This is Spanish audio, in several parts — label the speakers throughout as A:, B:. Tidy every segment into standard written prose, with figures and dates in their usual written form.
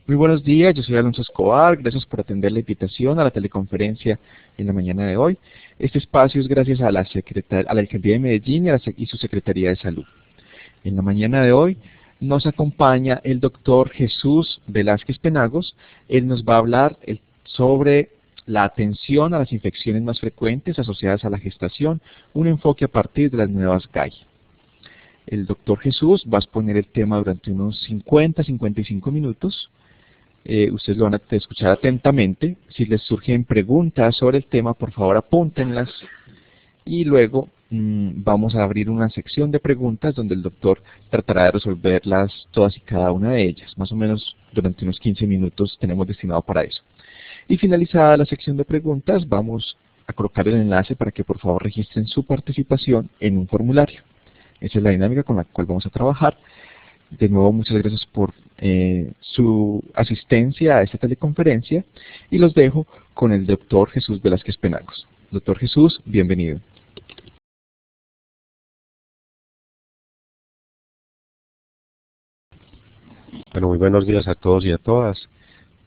A: Muy buenos días, yo soy Alonso Escobar, gracias por atender la invitación a la teleconferencia en la mañana de hoy. Este espacio es gracias a la Alcaldía de Medellín y su Secretaría de Salud. En la mañana de hoy nos acompaña el doctor Jesús Velázquez Penagos. Él nos va a hablar sobre la atención a las infecciones más frecuentes asociadas a la gestación, un enfoque a partir de las nuevas GAI. El doctor Jesús va a exponer el tema durante unos 50-55 minutos. Ustedes lo van a escuchar atentamente. Si les surgen preguntas sobre el tema, por favor apúntenlas. Y luego vamos a abrir una sección de preguntas donde el doctor tratará de resolverlas todas y cada una de ellas. Más o menos durante unos 15 minutos tenemos destinado para eso. Y finalizada la sección de preguntas, vamos a colocar el enlace para que por favor registren su participación en un formulario. Esa es la dinámica con la cual vamos a trabajar. De nuevo, muchas gracias por su asistencia a esta teleconferencia y los dejo con el doctor Jesús Velázquez Penagos. Doctor Jesús, bienvenido.
B: Bueno, muy buenos días a todos y a todas.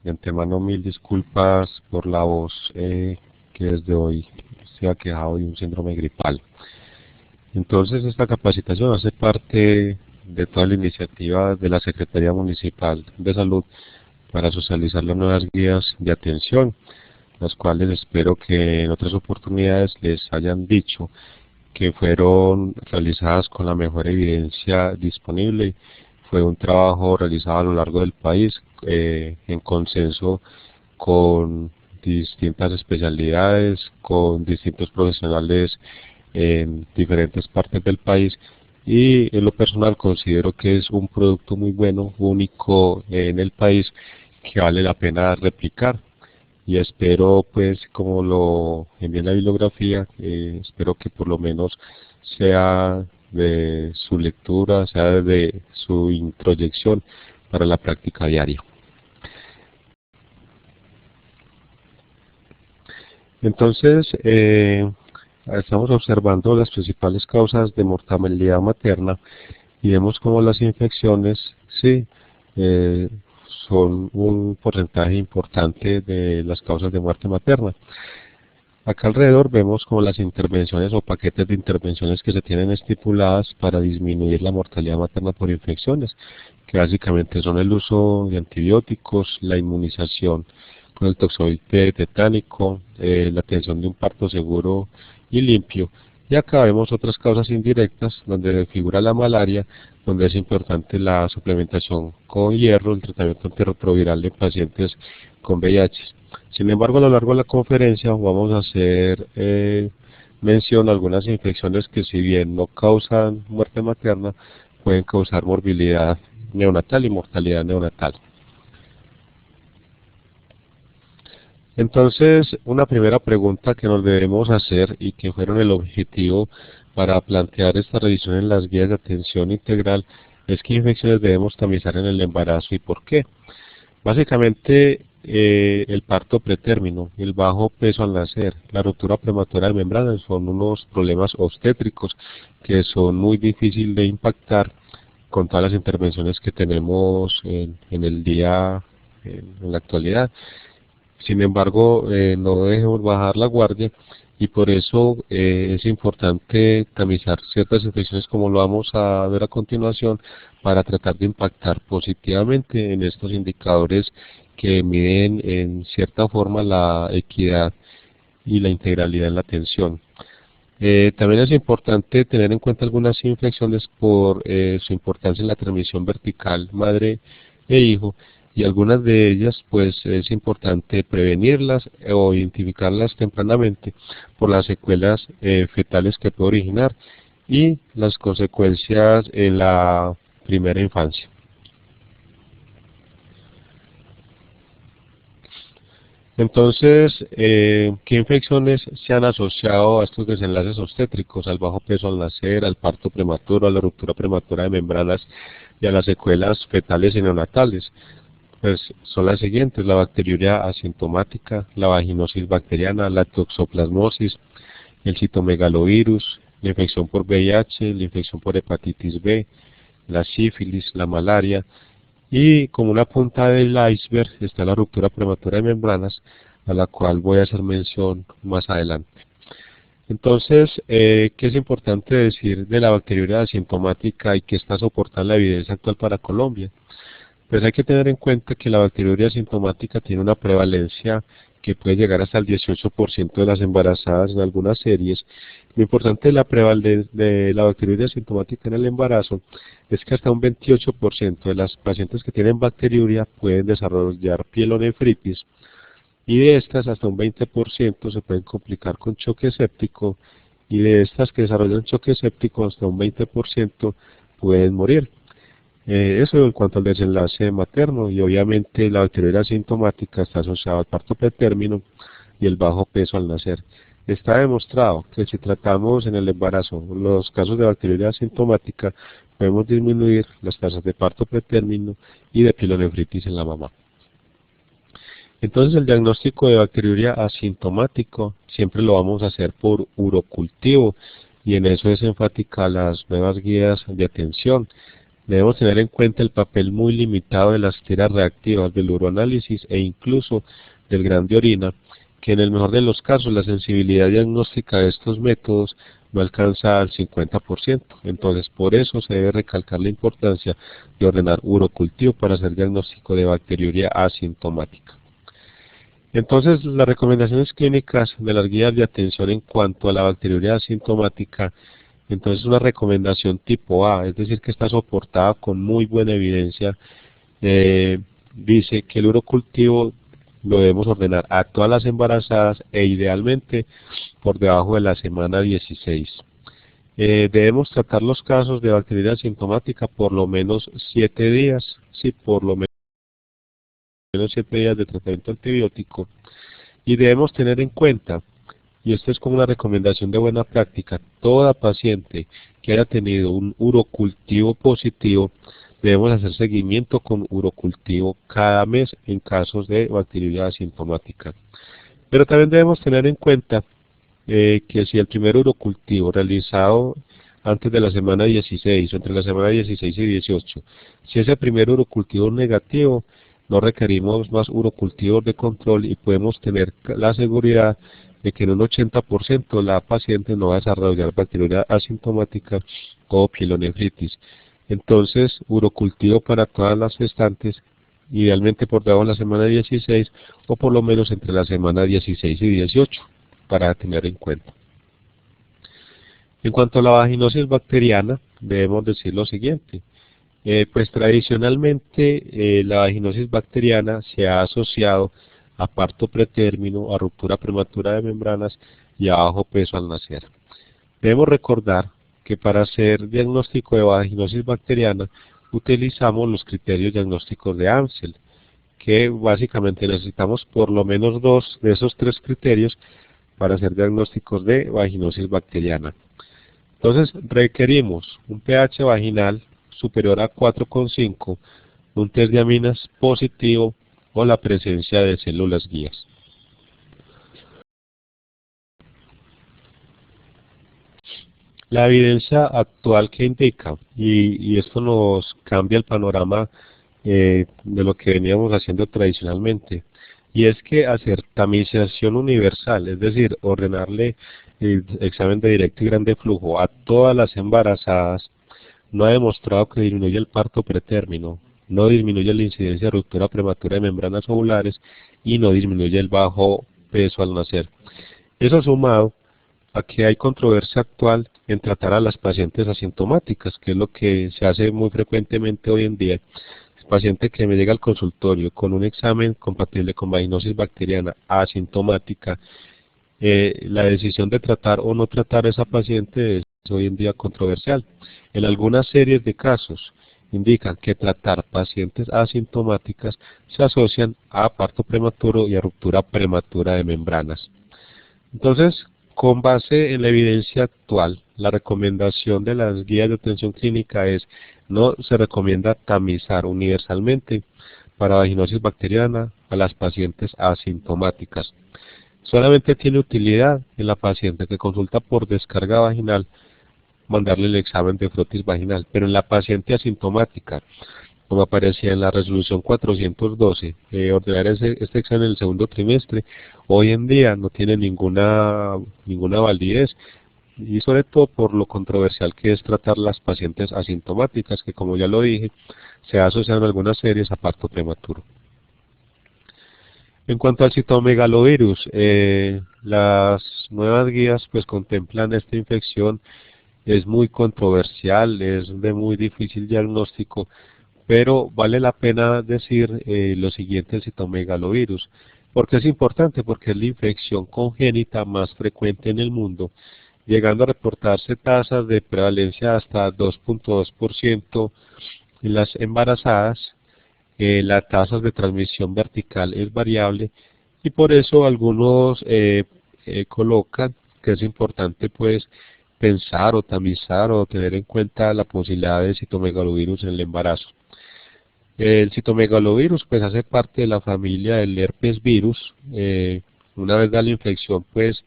B: De antemano, mil disculpas por la voz que desde hoy estoy aquejado de un síndrome gripal. Entonces, esta capacitación hace parte de toda la iniciativa de la Secretaría Municipal de Salud para socializar las nuevas guías de atención, las cuales espero que en otras oportunidades les hayan dicho que fueron realizadas con la mejor evidencia disponible. Fue un trabajo realizado a lo largo del país en consenso con distintas especialidades, con distintos profesionales en diferentes partes del país, y en lo personal considero que es un producto muy bueno, único en el país, que vale la pena replicar. Y espero, pues, como lo envié en la bibliografía, espero que por lo menos sea de su lectura, sea de su introyección para la práctica diaria. Entonces, estamos observando las principales causas de mortalidad materna y vemos como las infecciones, sí, son un porcentaje importante de las causas de muerte materna. Acá alrededor vemos como las intervenciones o paquetes de intervenciones que se tienen estipuladas para disminuir la mortalidad materna por infecciones, que básicamente son el uso de antibióticos, la inmunización con el toxoide tetánico, la atención de un parto seguro y limpio. Y acá vemos otras causas indirectas donde figura la malaria, donde es importante la suplementación con hierro, el tratamiento antirretroviral de pacientes con VIH. Sin embargo, a lo largo de la conferencia vamos a hacer mención a algunas infecciones que, si bien no causan muerte materna, pueden causar morbilidad neonatal y mortalidad neonatal. Entonces, una primera pregunta que nos debemos hacer y que fueron el objetivo para plantear esta revisión en las guías de atención integral es: ¿qué infecciones debemos tamizar en el embarazo y por qué? Básicamente, el parto pretérmino, el bajo peso al nacer, la ruptura prematura de membranas son unos problemas obstétricos que son muy difíciles de impactar con todas las intervenciones que tenemos en el día, en la actualidad. Sin embargo, no debemos bajar la guardia, y por eso es importante tamizar ciertas infecciones, como lo vamos a ver a continuación, para tratar de impactar positivamente en estos indicadores que miden en cierta forma la equidad y la integralidad en la atención. También es importante tener en cuenta algunas infecciones por su importancia en la transmisión vertical madre e hijo, y algunas de ellas pues es importante prevenirlas o identificarlas tempranamente por las secuelas fetales que puede originar y las consecuencias en la primera infancia. Entonces, ¿qué infecciones se han asociado a estos desenlaces obstétricos? Al bajo peso al nacer, al parto prematuro, a la ruptura prematura de membranas y a las secuelas fetales y neonatales. Pues son las siguientes: la bacteriuria asintomática, la vaginosis bacteriana, la toxoplasmosis, el citomegalovirus, la infección por VIH, la infección por hepatitis B, la sífilis, la malaria, Y como una punta del iceberg está la ruptura prematura de membranas, a la cual voy a hacer mención más adelante. Entonces, ¿qué es importante decir de la bacteriuria asintomática y qué está soportando la evidencia actual para Colombia? Pues hay que tener en cuenta que la bacteriuria asintomática tiene una prevalencia que puede llegar hasta el 18% de las embarazadas en algunas series. Lo importante de la prevalencia de la bacteriuria asintomática en el embarazo es que hasta un 28% de las pacientes que tienen bacteriuria pueden desarrollar pielonefritis, y de estas hasta un 20% se pueden complicar con choque séptico, y de estas que desarrollan choque séptico hasta un 20% pueden morir. Eso en cuanto al desenlace materno, y obviamente la bacteriuria asintomática está asociada al parto pretérmino y el bajo peso al nacer. Está demostrado que si tratamos en el embarazo los casos de bacteriuria asintomática, podemos disminuir las tasas de parto pretérmino y de pielonefritis en la mamá. Entonces el diagnóstico de bacteriuria asintomático siempre lo vamos a hacer por urocultivo, y en eso es enfática las nuevas guías de atención. Debemos tener en cuenta el papel muy limitado de las tiras reactivas del uroanálisis e incluso del grano de orina, que en el mejor de los casos la sensibilidad diagnóstica de estos métodos no alcanza al 50%. Entonces por eso se debe recalcar la importancia de ordenar urocultivo para hacer diagnóstico de bacteriuria asintomática. Entonces, las recomendaciones clínicas de las guías de atención en cuanto a la bacteriuria asintomática, entonces una recomendación tipo A, es decir, que está soportada con muy buena evidencia. Dice que el urocultivo lo debemos ordenar a todas las embarazadas e idealmente por debajo de la semana 16. Debemos tratar los casos de bacteriuria asintomática por lo menos 7 días, sí, por lo menos 7 días de tratamiento antibiótico, y debemos tener en cuenta, y esto es como una recomendación de buena práctica, toda paciente que haya tenido un urocultivo positivo, debemos hacer seguimiento con urocultivo cada mes en casos de bacteriuria asintomática. Pero también debemos tener en cuenta que si el primer urocultivo realizado antes de la semana 16 o entre la semana 16 y 18, si ese primer urocultivo es negativo, no requerimos más urocultivos de control y podemos tener la seguridad de que en un 80% la paciente no va a desarrollar bacteriuria asintomática o pielonefritis. Entonces, urocultivo para todas las gestantes, idealmente por debajo de la semana 16 o por lo menos entre la semana 16 y 18, para tener en cuenta. En cuanto a la vaginosis bacteriana, debemos decir lo siguiente. Pues tradicionalmente la vaginosis bacteriana se ha asociado a parto pretérmino, a ruptura prematura de membranas y a bajo peso al nacer. Debemos recordar que para hacer diagnóstico de vaginosis bacteriana utilizamos los criterios diagnósticos de Amsel, que básicamente necesitamos por lo menos 2 de esos 3 criterios para hacer diagnósticos de vaginosis bacteriana. Entonces requerimos un pH vaginal superior a 4,5, un test de aminas positivo o la presencia de células guías. La evidencia actual que indica, y esto nos cambia el panorama de lo que veníamos haciendo tradicionalmente, y es que hacer tamización universal, es decir, ordenarle el examen de directo y grande flujo a todas las embarazadas, no ha demostrado que disminuye el parto pretérmino, no disminuye la incidencia de ruptura prematura de membranas ovulares y no disminuye el bajo peso al nacer. Eso sumado a que hay controversia actual en tratar a las pacientes asintomáticas, que es lo que se hace muy frecuentemente hoy en día. El paciente que me llega al consultorio con un examen compatible con vaginosis bacteriana asintomática, la decisión de tratar o no tratar a esa paciente es hoy en día controversial. En algunas series de casos indican que tratar pacientes asintomáticas se asocian a parto prematuro y a ruptura prematura de membranas. Entonces, con base en la evidencia actual, la recomendación de las guías de atención clínica es: no se recomienda tamizar universalmente para vaginosis bacteriana a las pacientes asintomáticas. Solamente tiene utilidad en la paciente que consulta por descarga vaginal mandarle el examen de frotis vaginal, pero en la paciente asintomática como aparecía en la resolución 412, ordenar este examen en el segundo trimestre, hoy en día no tiene ninguna validez, y sobre todo por lo controversial que es tratar las pacientes asintomáticas, que como ya lo dije, se ha asociado en algunas series a parto prematuro. En cuanto al citomegalovirus, las nuevas guías pues contemplan esta infección, es muy controversial, es de muy difícil diagnóstico, pero vale la pena decir lo siguiente del citomegalovirus. ¿Por qué es importante? Porque es la infección congénita más frecuente en el mundo, llegando a reportarse tasas de prevalencia hasta 2.2% en las embarazadas. La tasa de transmisión vertical es variable y por eso algunos colocan que es importante pues pensar o tamizar o tener en cuenta la posibilidad de citomegalovirus en el embarazo. El citomegalovirus pues hace parte de la familia del herpes virus. Una vez da la infección pues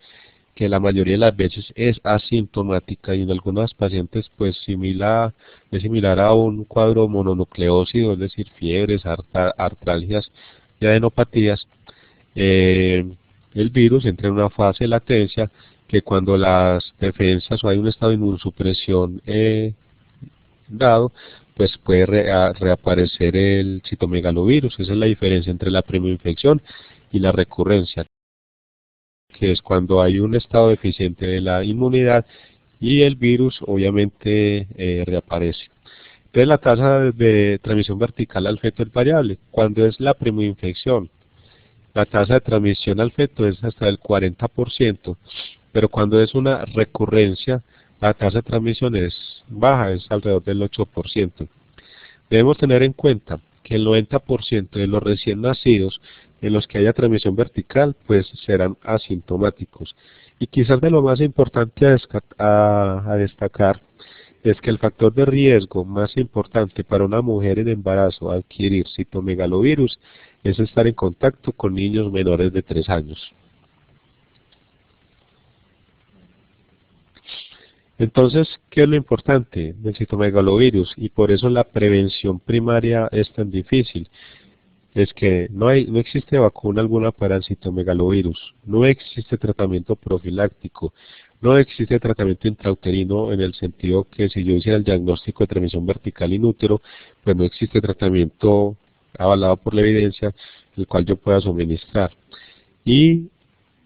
B: que la mayoría de las veces es asintomática y en algunos pacientes pues es similar a un cuadro mononucleósido, es decir, fiebres, artralgias y adenopatías. El virus entra en una fase de latencia que cuando las defensas o hay un estado de inmunosupresión dado, pues puede reaparecer el citomegalovirus. Esa es la diferencia entre la primoinfección y la recurrencia, que es cuando hay un estado deficiente de la inmunidad y el virus obviamente reaparece. Entonces la tasa de transmisión vertical al feto es variable. Cuando es la primoinfección, la tasa de transmisión al feto es hasta el 40%, pero cuando es una recurrencia, la tasa de transmisión es baja, es alrededor del 8%. Debemos tener en cuenta que el 90% de los recién nacidos en los que haya transmisión vertical, pues serán asintomáticos. Y quizás de lo más importante a destacar es que el factor de riesgo más importante para una mujer en embarazo adquirir citomegalovirus es estar en contacto con niños menores de 3 años. Entonces, ¿qué es lo importante del citomegalovirus? Y por eso la prevención primaria es tan difícil. Es que no existe vacuna alguna para el citomegalovirus, no existe tratamiento profiláctico, no existe tratamiento intrauterino en el sentido que si yo hiciera el diagnóstico de transmisión vertical in útero, pues no existe tratamiento avalado por la evidencia el cual yo pueda suministrar. Y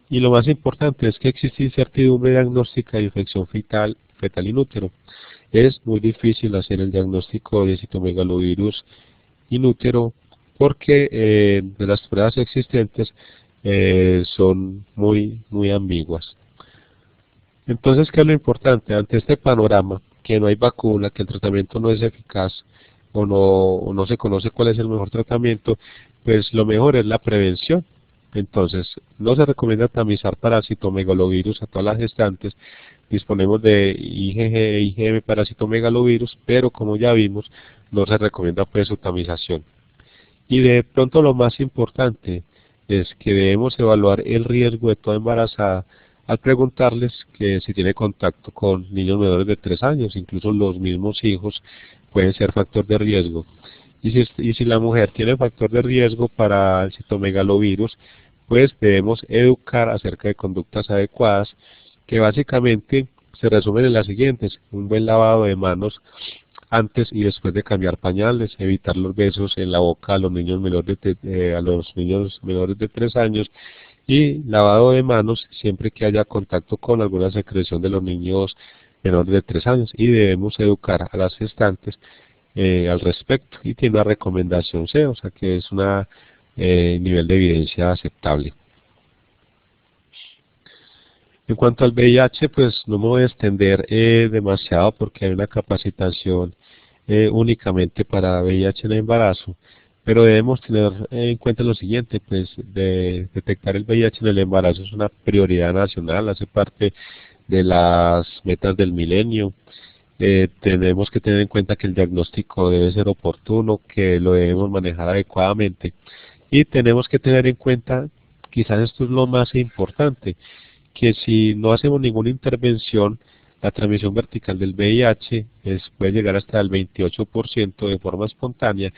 B: lo más importante es que existe incertidumbre diagnóstica de infección fetal in útero. Es muy difícil hacer el diagnóstico de citomegalovirus in útero porque de las pruebas existentes son muy ambiguas. Entonces, ¿qué es lo importante? Ante este panorama, que no hay vacuna, que el tratamiento no es eficaz o no se conoce cuál es el mejor tratamiento, pues lo mejor es la prevención. Entonces, no se recomienda tamizar para citomegalovirus a todas las gestantes. Disponemos de IgG e IgM para citomegalovirus, pero como ya vimos, no se recomienda pues su tamización. Y de pronto lo más importante es que debemos evaluar el riesgo de toda embarazada al preguntarles que si tiene contacto con niños menores de 3 años, incluso los mismos hijos pueden ser factor de riesgo. Y si la mujer tiene factor de riesgo para el citomegalovirus, pues debemos educar acerca de conductas adecuadas, que básicamente se resumen en las siguientes: un buen lavado de manos antes y después de cambiar pañales, evitar los besos en la boca a los niños menores de 3 años, y lavado de manos siempre que haya contacto con alguna secreción de los niños menores de 3 años, y debemos educar a las gestantes al respecto, y tiene una recomendación C, o sea que es un nivel de evidencia aceptable. En cuanto al VIH, pues no me voy a extender demasiado porque hay una capacitación únicamente para VIH en el embarazo, pero debemos tener en cuenta lo siguiente: pues de detectar el VIH en el embarazo es una prioridad nacional, hace parte de las metas del milenio. Tenemos que tener en cuenta que el diagnóstico debe ser oportuno, que lo debemos manejar adecuadamente, y tenemos que tener en cuenta, quizás esto es lo más importante, que si no hacemos ninguna intervención, La transmisión vertical del VIH puede llegar hasta el 28% de forma espontánea,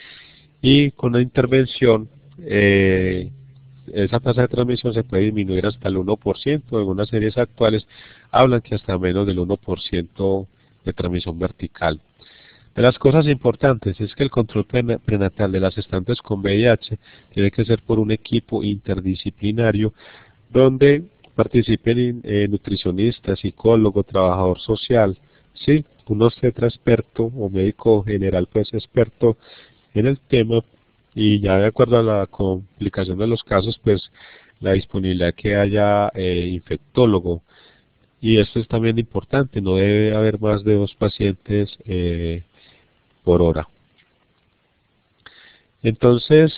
B: y con la intervención esa tasa de transmisión se puede disminuir hasta el 1%. En unas series actuales hablan que hasta menos del 1% de transmisión vertical. De las cosas importantes es que el control prenatal de las gestantes con VIH tiene que ser por un equipo interdisciplinario donde participen nutricionistas, psicólogo, trabajador social, ¿sí? Un obstetra experto o médico general pues experto en el tema, y ya de acuerdo a la complicación de los casos pues la disponibilidad que haya infectólogo. Y esto es también importante, no debe haber más de 2 pacientes por hora. Entonces,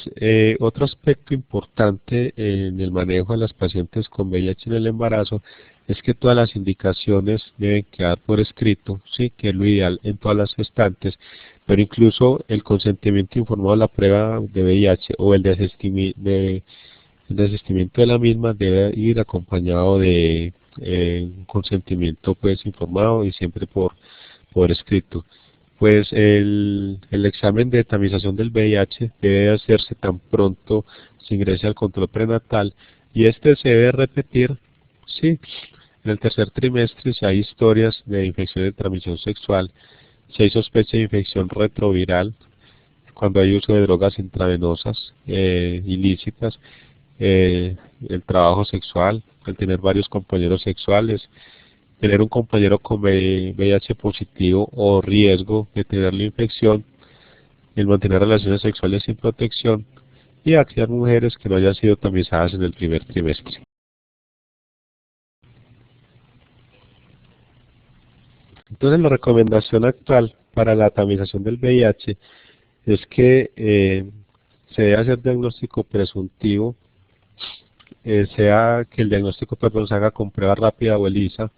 B: otro aspecto importante en el manejo de las pacientes con VIH en el embarazo es que todas las indicaciones deben quedar por escrito, sí, que es lo ideal en todas las gestantes, pero incluso el consentimiento informado a la prueba de VIH o el desistimiento de la misma debe ir acompañado de un consentimiento pues informado y siempre por escrito. Pues el examen de tamización del VIH debe hacerse tan pronto se ingrese al control prenatal, y este se debe repetir, sí, en el tercer trimestre si hay historias de infección de transmisión sexual, si hay sospecha de infección retroviral, cuando hay uso de drogas intravenosas ilícitas, el trabajo sexual, el tener varios compañeros sexuales, tener un compañero con VIH positivo o riesgo de tener la infección, el mantener relaciones sexuales sin protección y aquellas mujeres que no hayan sido tamizadas en el primer trimestre. Entonces la recomendación actual para la tamización del VIH es que se debe hacer diagnóstico presuntivo, sea que el diagnóstico se haga con prueba rápida o ELISA,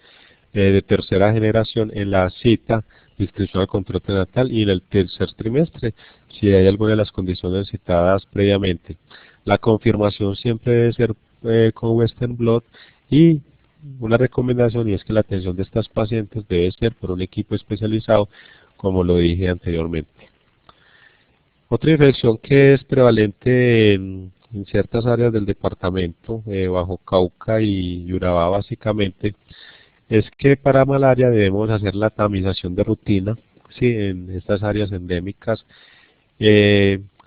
B: de tercera generación en la cita de inscripción al control prenatal y en el tercer trimestre, si hay alguna de las condiciones citadas previamente. La confirmación siempre debe ser con Western blot, y una recomendación y es que la atención de estas pacientes debe ser por un equipo especializado, como lo dije anteriormente. Otra infección que es prevalente en ciertas áreas del departamento, bajo Cauca y Urabá básicamente, es que para malaria debemos hacer la tamización de rutina, sí, en estas áreas endémicas,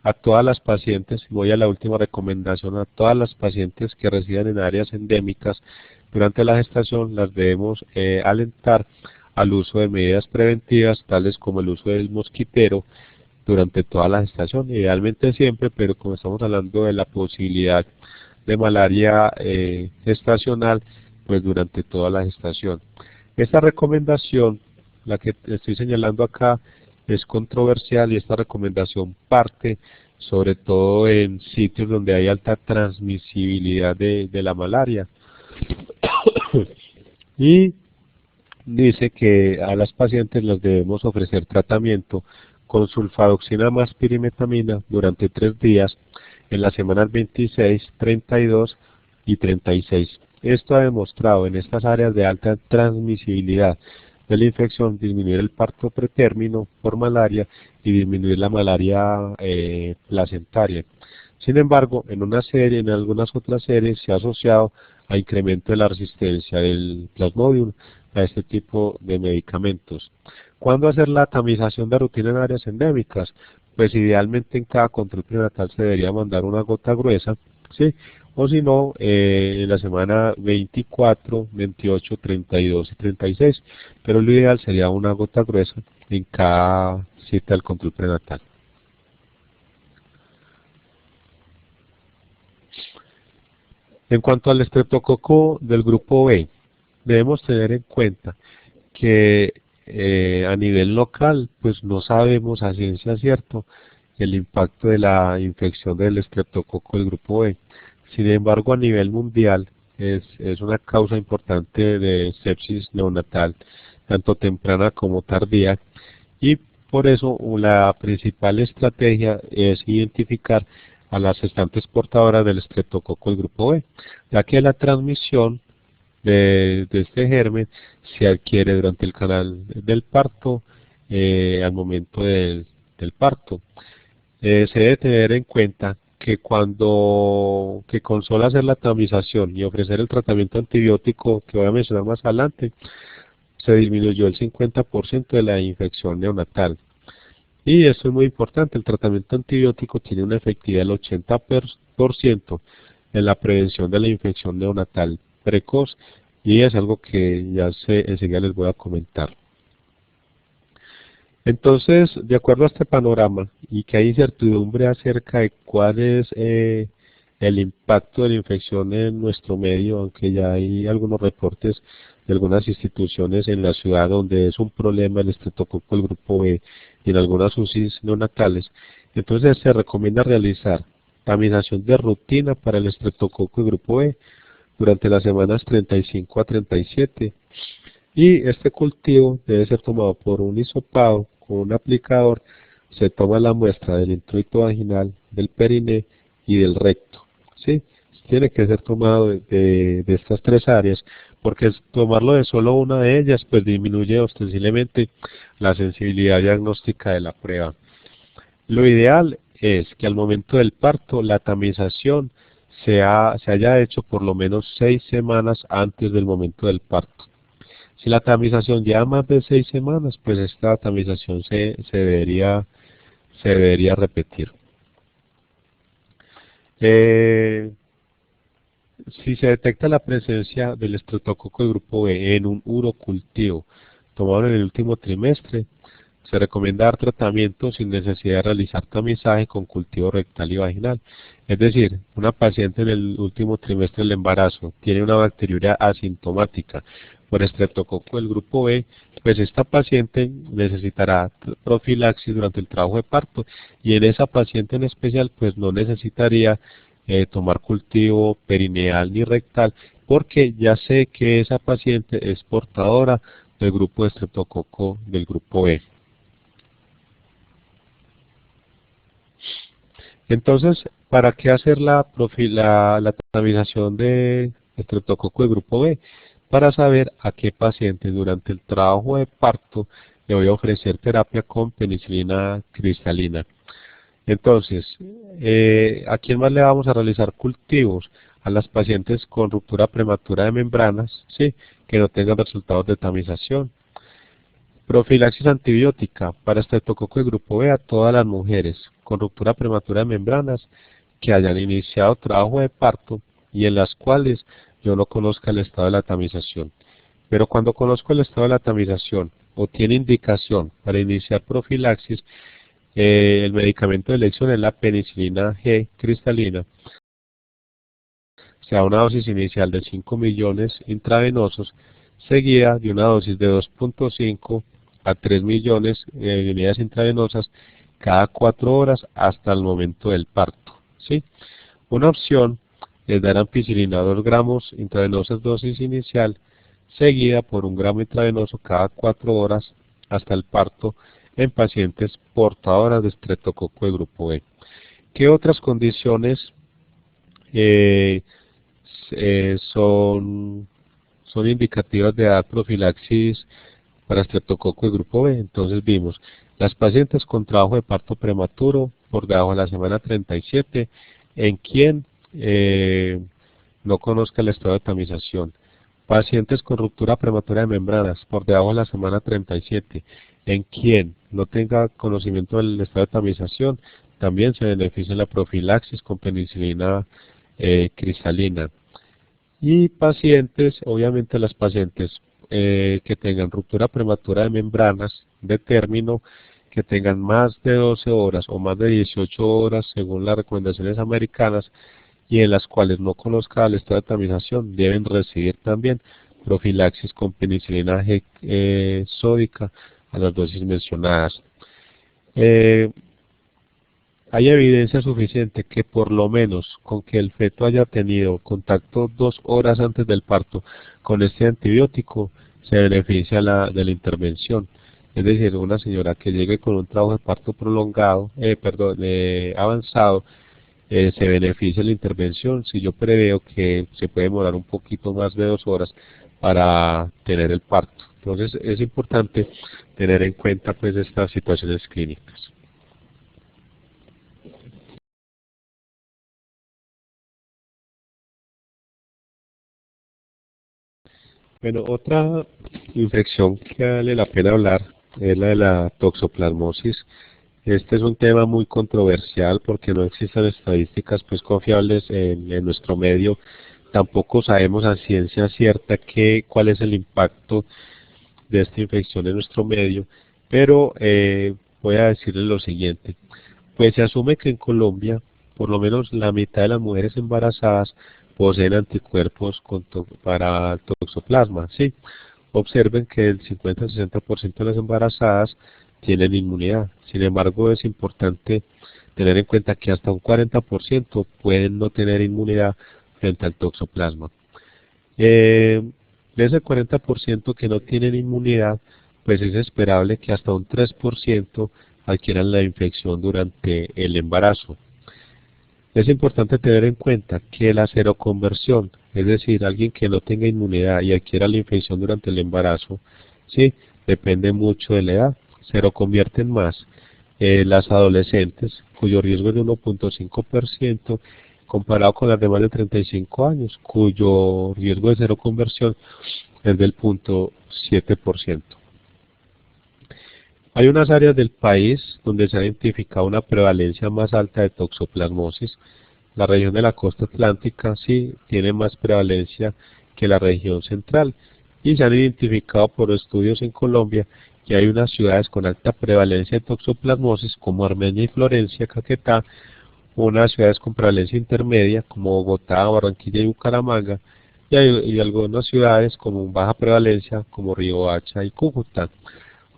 B: a todas las pacientes. Voy a la última recomendación: a todas las pacientes que residan en áreas endémicas durante la gestación las debemos alentar al uso de medidas preventivas tales como el uso del mosquitero durante toda la gestación, idealmente siempre, pero como estamos hablando de la posibilidad de malaria gestacional, pues durante toda la gestación. Esta recomendación, la que estoy señalando acá, es controversial, y esta recomendación parte sobre todo en sitios donde hay alta transmisibilidad de la malaria. Y dice que a las pacientes les debemos ofrecer tratamiento con sulfadoxina más pirimetamina durante 3 días en las semanas 26, 32 y 36. Esto ha demostrado en estas áreas de alta transmisibilidad de la infección disminuir el parto pretérmino por malaria y disminuir la malaria placentaria. Sin embargo, en algunas otras series se ha asociado a incremento de la resistencia del Plasmodium a este tipo de medicamentos. ¿Cuándo hacer la tamización de rutina en áreas endémicas? Pues idealmente en cada control prenatal se debería mandar una gota gruesa, ¿sí? O si no, en la semana 24, 28, 32 y 36, pero lo ideal sería una gota gruesa en cada cita del control prenatal. En cuanto al estreptococo del grupo B, debemos tener en cuenta que a nivel local pues no sabemos a ciencia cierta el impacto de la infección del estreptococo del grupo B. Sin embargo, a nivel mundial es una causa importante de sepsis neonatal, tanto temprana como tardía, y por eso la principal estrategia es identificar a las gestantes portadoras del estreptococo del grupo B, ya que la transmisión de este germen se adquiere durante el canal del parto, al momento del parto. Se debe tener en cuenta que con solo hacer la tamización y ofrecer el tratamiento antibiótico que voy a mencionar más adelante, se disminuyó el 50% de la infección neonatal. Y esto es muy importante, el tratamiento antibiótico tiene una efectividad del 80% en la prevención de la infección neonatal precoz, y es algo que enseguida les voy a comentar. Entonces, de acuerdo a este panorama y que hay incertidumbre acerca de cuál es el impacto de la infección en nuestro medio, aunque ya hay algunos reportes de algunas instituciones en la ciudad donde es un problema el estreptococo del grupo B y en algunas UCIs neonatales, entonces se recomienda realizar tamización de rutina para el estreptococo del grupo B durante las semanas 35 a 37, y este cultivo debe ser tomado por un hisopado con un aplicador. Se toma la muestra del introito vaginal, del periné y del recto, ¿sí? Tiene que ser tomado de estas tres áreas, porque tomarlo de solo una de ellas pues disminuye ostensiblemente la sensibilidad diagnóstica de la prueba. Lo ideal es que al momento del parto la tamización se haya hecho por lo menos 6 semanas antes del momento del parto. Si la tamización lleva más de 6 semanas, pues esta tamización se debería repetir. Si se detecta la presencia del estreptococo de grupo B en un urocultivo tomado en el último trimestre, se recomienda dar tratamiento sin necesidad de realizar tamizaje con cultivo rectal y vaginal. Es decir, una paciente en el último trimestre del embarazo tiene una bacteriuria asintomática por estreptococo del grupo B, pues esta paciente necesitará profilaxis durante el trabajo de parto, y en esa paciente en especial pues no necesitaría tomar cultivo perineal ni rectal, porque ya sé que esa paciente es portadora del grupo de estreptococo del grupo B. Entonces, ¿para qué hacer la tamización de estreptococo del grupo B? Para saber a qué paciente durante el trabajo de parto le voy a ofrecer terapia con penicilina cristalina. Entonces, ¿a quién más le vamos a realizar cultivos? A las pacientes con ruptura prematura de membranas, ¿sí?, que no tengan resultados de tamización. Profilaxis antibiótica para estreptococo de grupo B a todas las mujeres con ruptura prematura de membranas que hayan iniciado trabajo de parto y en las cuales yo no conozca el estado de la tamización. Pero cuando conozco el estado de la tamización o tiene indicación para iniciar profilaxis, el medicamento de elección es la penicilina G cristalina. Se da una dosis inicial de 5 millones intravenosos, seguida de una dosis de 2.5 a 3 millones de unidades intravenosas cada 4 horas hasta el momento del parto, ¿sí? Una opción es dar ampicilina 2 gramos intravenosos dosis inicial, seguida por 1 gramo intravenoso cada 4 horas hasta el parto en pacientes portadoras de estreptococo de grupo B. ¿Qué otras condiciones son indicativas de dar profilaxis para estreptococo de grupo B? Entonces vimos las pacientes con trabajo de parto prematuro por debajo de la semana 37, en quien no conozca el estado de tamización. Pacientes con ruptura prematura de membranas por debajo de la semana 37, en quien no tenga conocimiento del estado de tamización, también se beneficia la profilaxis con penicilina cristalina. Y pacientes, obviamente las pacientes que tengan ruptura prematura de membranas de término, que tengan más de 12 horas o más de 18 horas según las recomendaciones americanas, y en las cuales no conozca el estado de tamización, deben recibir también profilaxis con penicilina G sódica a las dosis mencionadas. Hay evidencia suficiente que por lo menos con que el feto haya tenido contacto 2 horas antes del parto con este antibiótico se beneficia de la intervención. Es decir, una señora que llegue con un trabajo de parto prolongado, avanzado, se beneficia la intervención si yo preveo que se puede demorar un poquito más de 2 horas para tener el parto. Entonces es importante tener en cuenta pues estas situaciones clínicas. Bueno, otra infección que vale la pena hablar es la de la toxoplasmosis. Este es un tema muy controversial porque no existen estadísticas pues confiables en nuestro medio. Tampoco sabemos a ciencia cierta cuál es el impacto de esta infección en nuestro medio, pero voy a decirles lo siguiente. Pues se asume que en Colombia, por lo menos la mitad de las mujeres embarazadas poseen anticuerpos para el toxoplasma, ¿sí? Observen que el 50-60% de las embarazadas tienen inmunidad. Sin embargo, es importante tener en cuenta que hasta un 40% pueden no tener inmunidad frente al toxoplasma. De ese 40% que no tienen inmunidad, pues es esperable que hasta un 3% adquieran la infección durante el embarazo. Es importante tener en cuenta que la seroconversión, es decir, alguien que no tenga inmunidad y adquiera la infección durante el embarazo, sí, depende mucho de la edad. Seroconvierten más las adolescentes, cuyo riesgo es de 1.5%, comparado con las de más de 35 años, cuyo riesgo de seroconversión es del 0.7%. Hay unas áreas del país donde se ha identificado una prevalencia más alta de toxoplasmosis. La región de la costa atlántica sí tiene más prevalencia que la región central, y se han identificado por estudios en Colombia que hay unas ciudades con alta prevalencia de toxoplasmosis como Armenia y Florencia, Caquetá, unas ciudades con prevalencia intermedia como Bogotá, Barranquilla y Bucaramanga, y algunas ciudades con baja prevalencia como Riohacha y Cúcuta.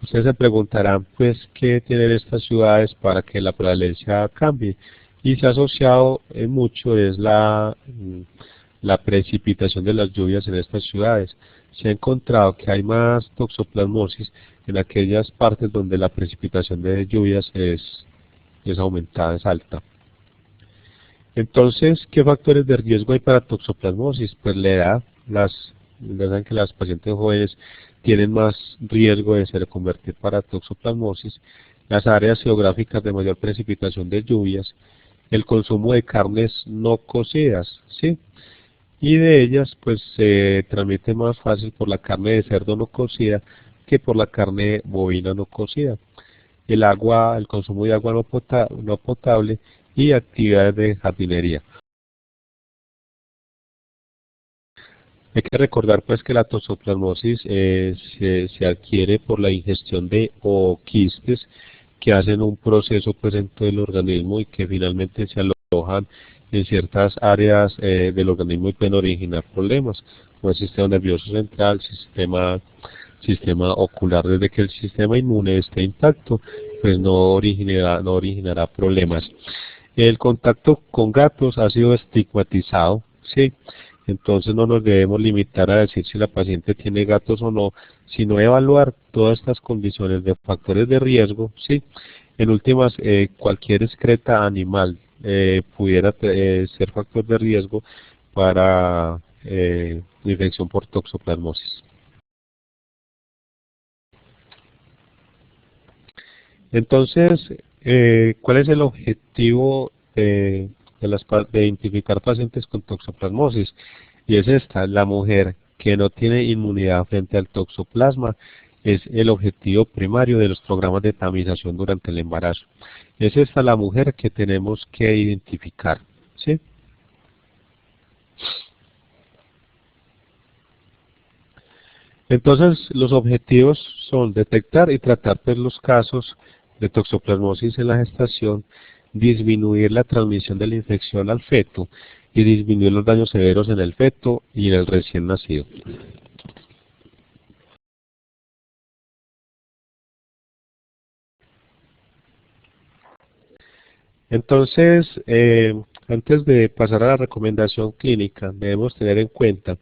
B: Ustedes se preguntarán, pues, ¿qué tienen estas ciudades para que la prevalencia cambie? Y se ha asociado mucho es la precipitación de las lluvias en estas ciudades. Se ha encontrado que hay más toxoplasmosis en aquellas partes donde la precipitación de lluvias es aumentada, es alta. Entonces, ¿qué factores de riesgo hay para toxoplasmosis? Pues la edad, saben que las pacientes jóvenes tienen más riesgo de ser convertir para toxoplasmosis, las áreas geográficas de mayor precipitación de lluvias, el consumo de carnes no cocidas, ¿sí? Y de ellas, pues se transmite más fácil por la carne de cerdo no cocida que por la carne bovina no cocida. El agua, el consumo de agua no potable y actividades de jardinería. Hay que recordar pues que la toxoplasmosis se adquiere por la ingestión de ooquistes que hacen un proceso pues en todo el organismo y que finalmente se alojan en ciertas áreas del organismo y pueden originar problemas como el sistema nervioso central, sistema ocular. Desde que el sistema inmune esté intacto, pues no originará problemas. El contacto con gatos ha sido estigmatizado, ¿sí? Entonces no nos debemos limitar a decir si la paciente tiene gatos o no, sino evaluar todas estas condiciones de factores de riesgo, ¿sí? En últimas, cualquier excreta animal pudiera ser factor de riesgo para infección por toxoplasmosis. Entonces, ¿cuál es el objetivo de identificar pacientes con toxoplasmosis? Y es esta: la mujer que no tiene inmunidad frente al toxoplasma es el objetivo primario de los programas de tamización durante el embarazo. Es esta la mujer que tenemos que identificar, ¿sí? Entonces, los objetivos son detectar y tratar pues, los casos de toxoplasmosis en la gestación, disminuir la transmisión de la infección al feto y disminuir los daños severos en el feto y en el recién nacido. Entonces, antes de pasar a la recomendación clínica, debemos tener en cuenta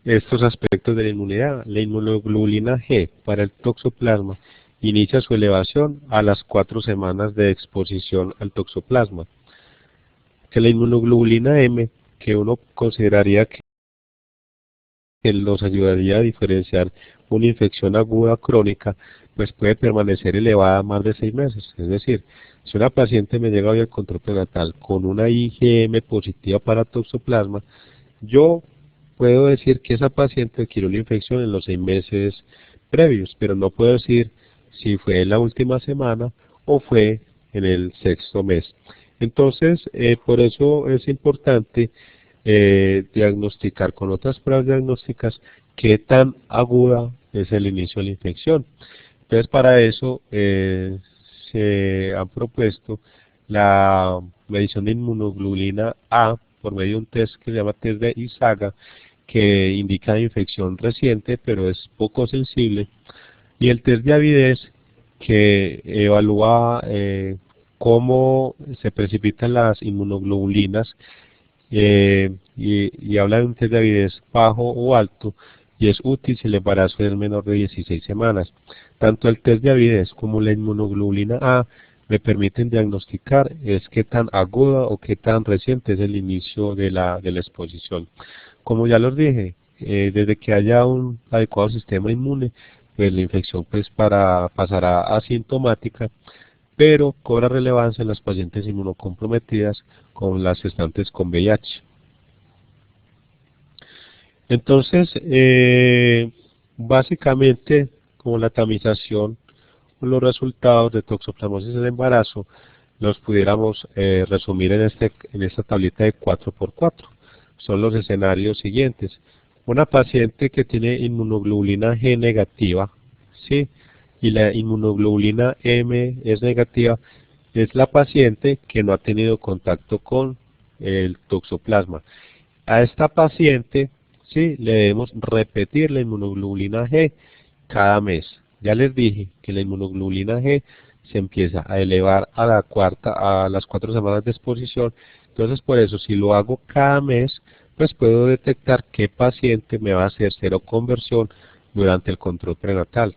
B: estos aspectos de la inmunidad. La inmunoglobulina G para el toxoplasma inicia su elevación a las 4 semanas de exposición al toxoplasma. que la inmunoglobulina M, que uno consideraría que nos ayudaría a diferenciar una infección aguda crónica, pues puede permanecer elevada más de 6 meses. Es decir, si una paciente me llega hoy al control prenatal con una IgM positiva para toxoplasma, yo puedo decir que esa paciente adquirió la infección en los 6 meses previos, pero no puedo decir si fue en la última semana o fue en el 6º mes. Entonces, por eso es importante diagnosticar con otras pruebas diagnósticas qué tan aguda es el inicio de la infección. Entonces, para eso se han propuesto la medición de inmunoglobulina A por medio de un test que se llama test de ISAGA, que indica infección reciente, pero es poco sensible, y el test de avidez, que evalúa cómo se precipitan las inmunoglobulinas, y habla de un test de avidez bajo o alto, y es útil si el embarazo es menor de 16 semanas. Tanto el test de avidez como la inmunoglobulina A me permiten diagnosticar es qué tan aguda o qué tan reciente es el inicio de la exposición. Como ya los dije, desde que haya un adecuado sistema inmune, pues la infección pues pasará asintomática, pero cobra relevancia en las pacientes inmunocomprometidas con las gestantes con VIH. Entonces, básicamente, como la tamización, los resultados de toxoplasmosis en el embarazo, los pudiéramos resumir en esta tablita de 4×4. Son los escenarios siguientes. Una paciente que tiene inmunoglobulina G negativa, ¿sí?, y la inmunoglobulina M es negativa, es la paciente que no ha tenido contacto con el toxoplasma. A esta paciente, sí, le debemos repetir la inmunoglobulina G cada mes. Ya les dije que la inmunoglobulina G se empieza a elevar a las 4 semanas de exposición. Entonces, por eso, si lo hago cada mes, pues puedo detectar qué paciente me va a hacer seroconversión durante el control prenatal.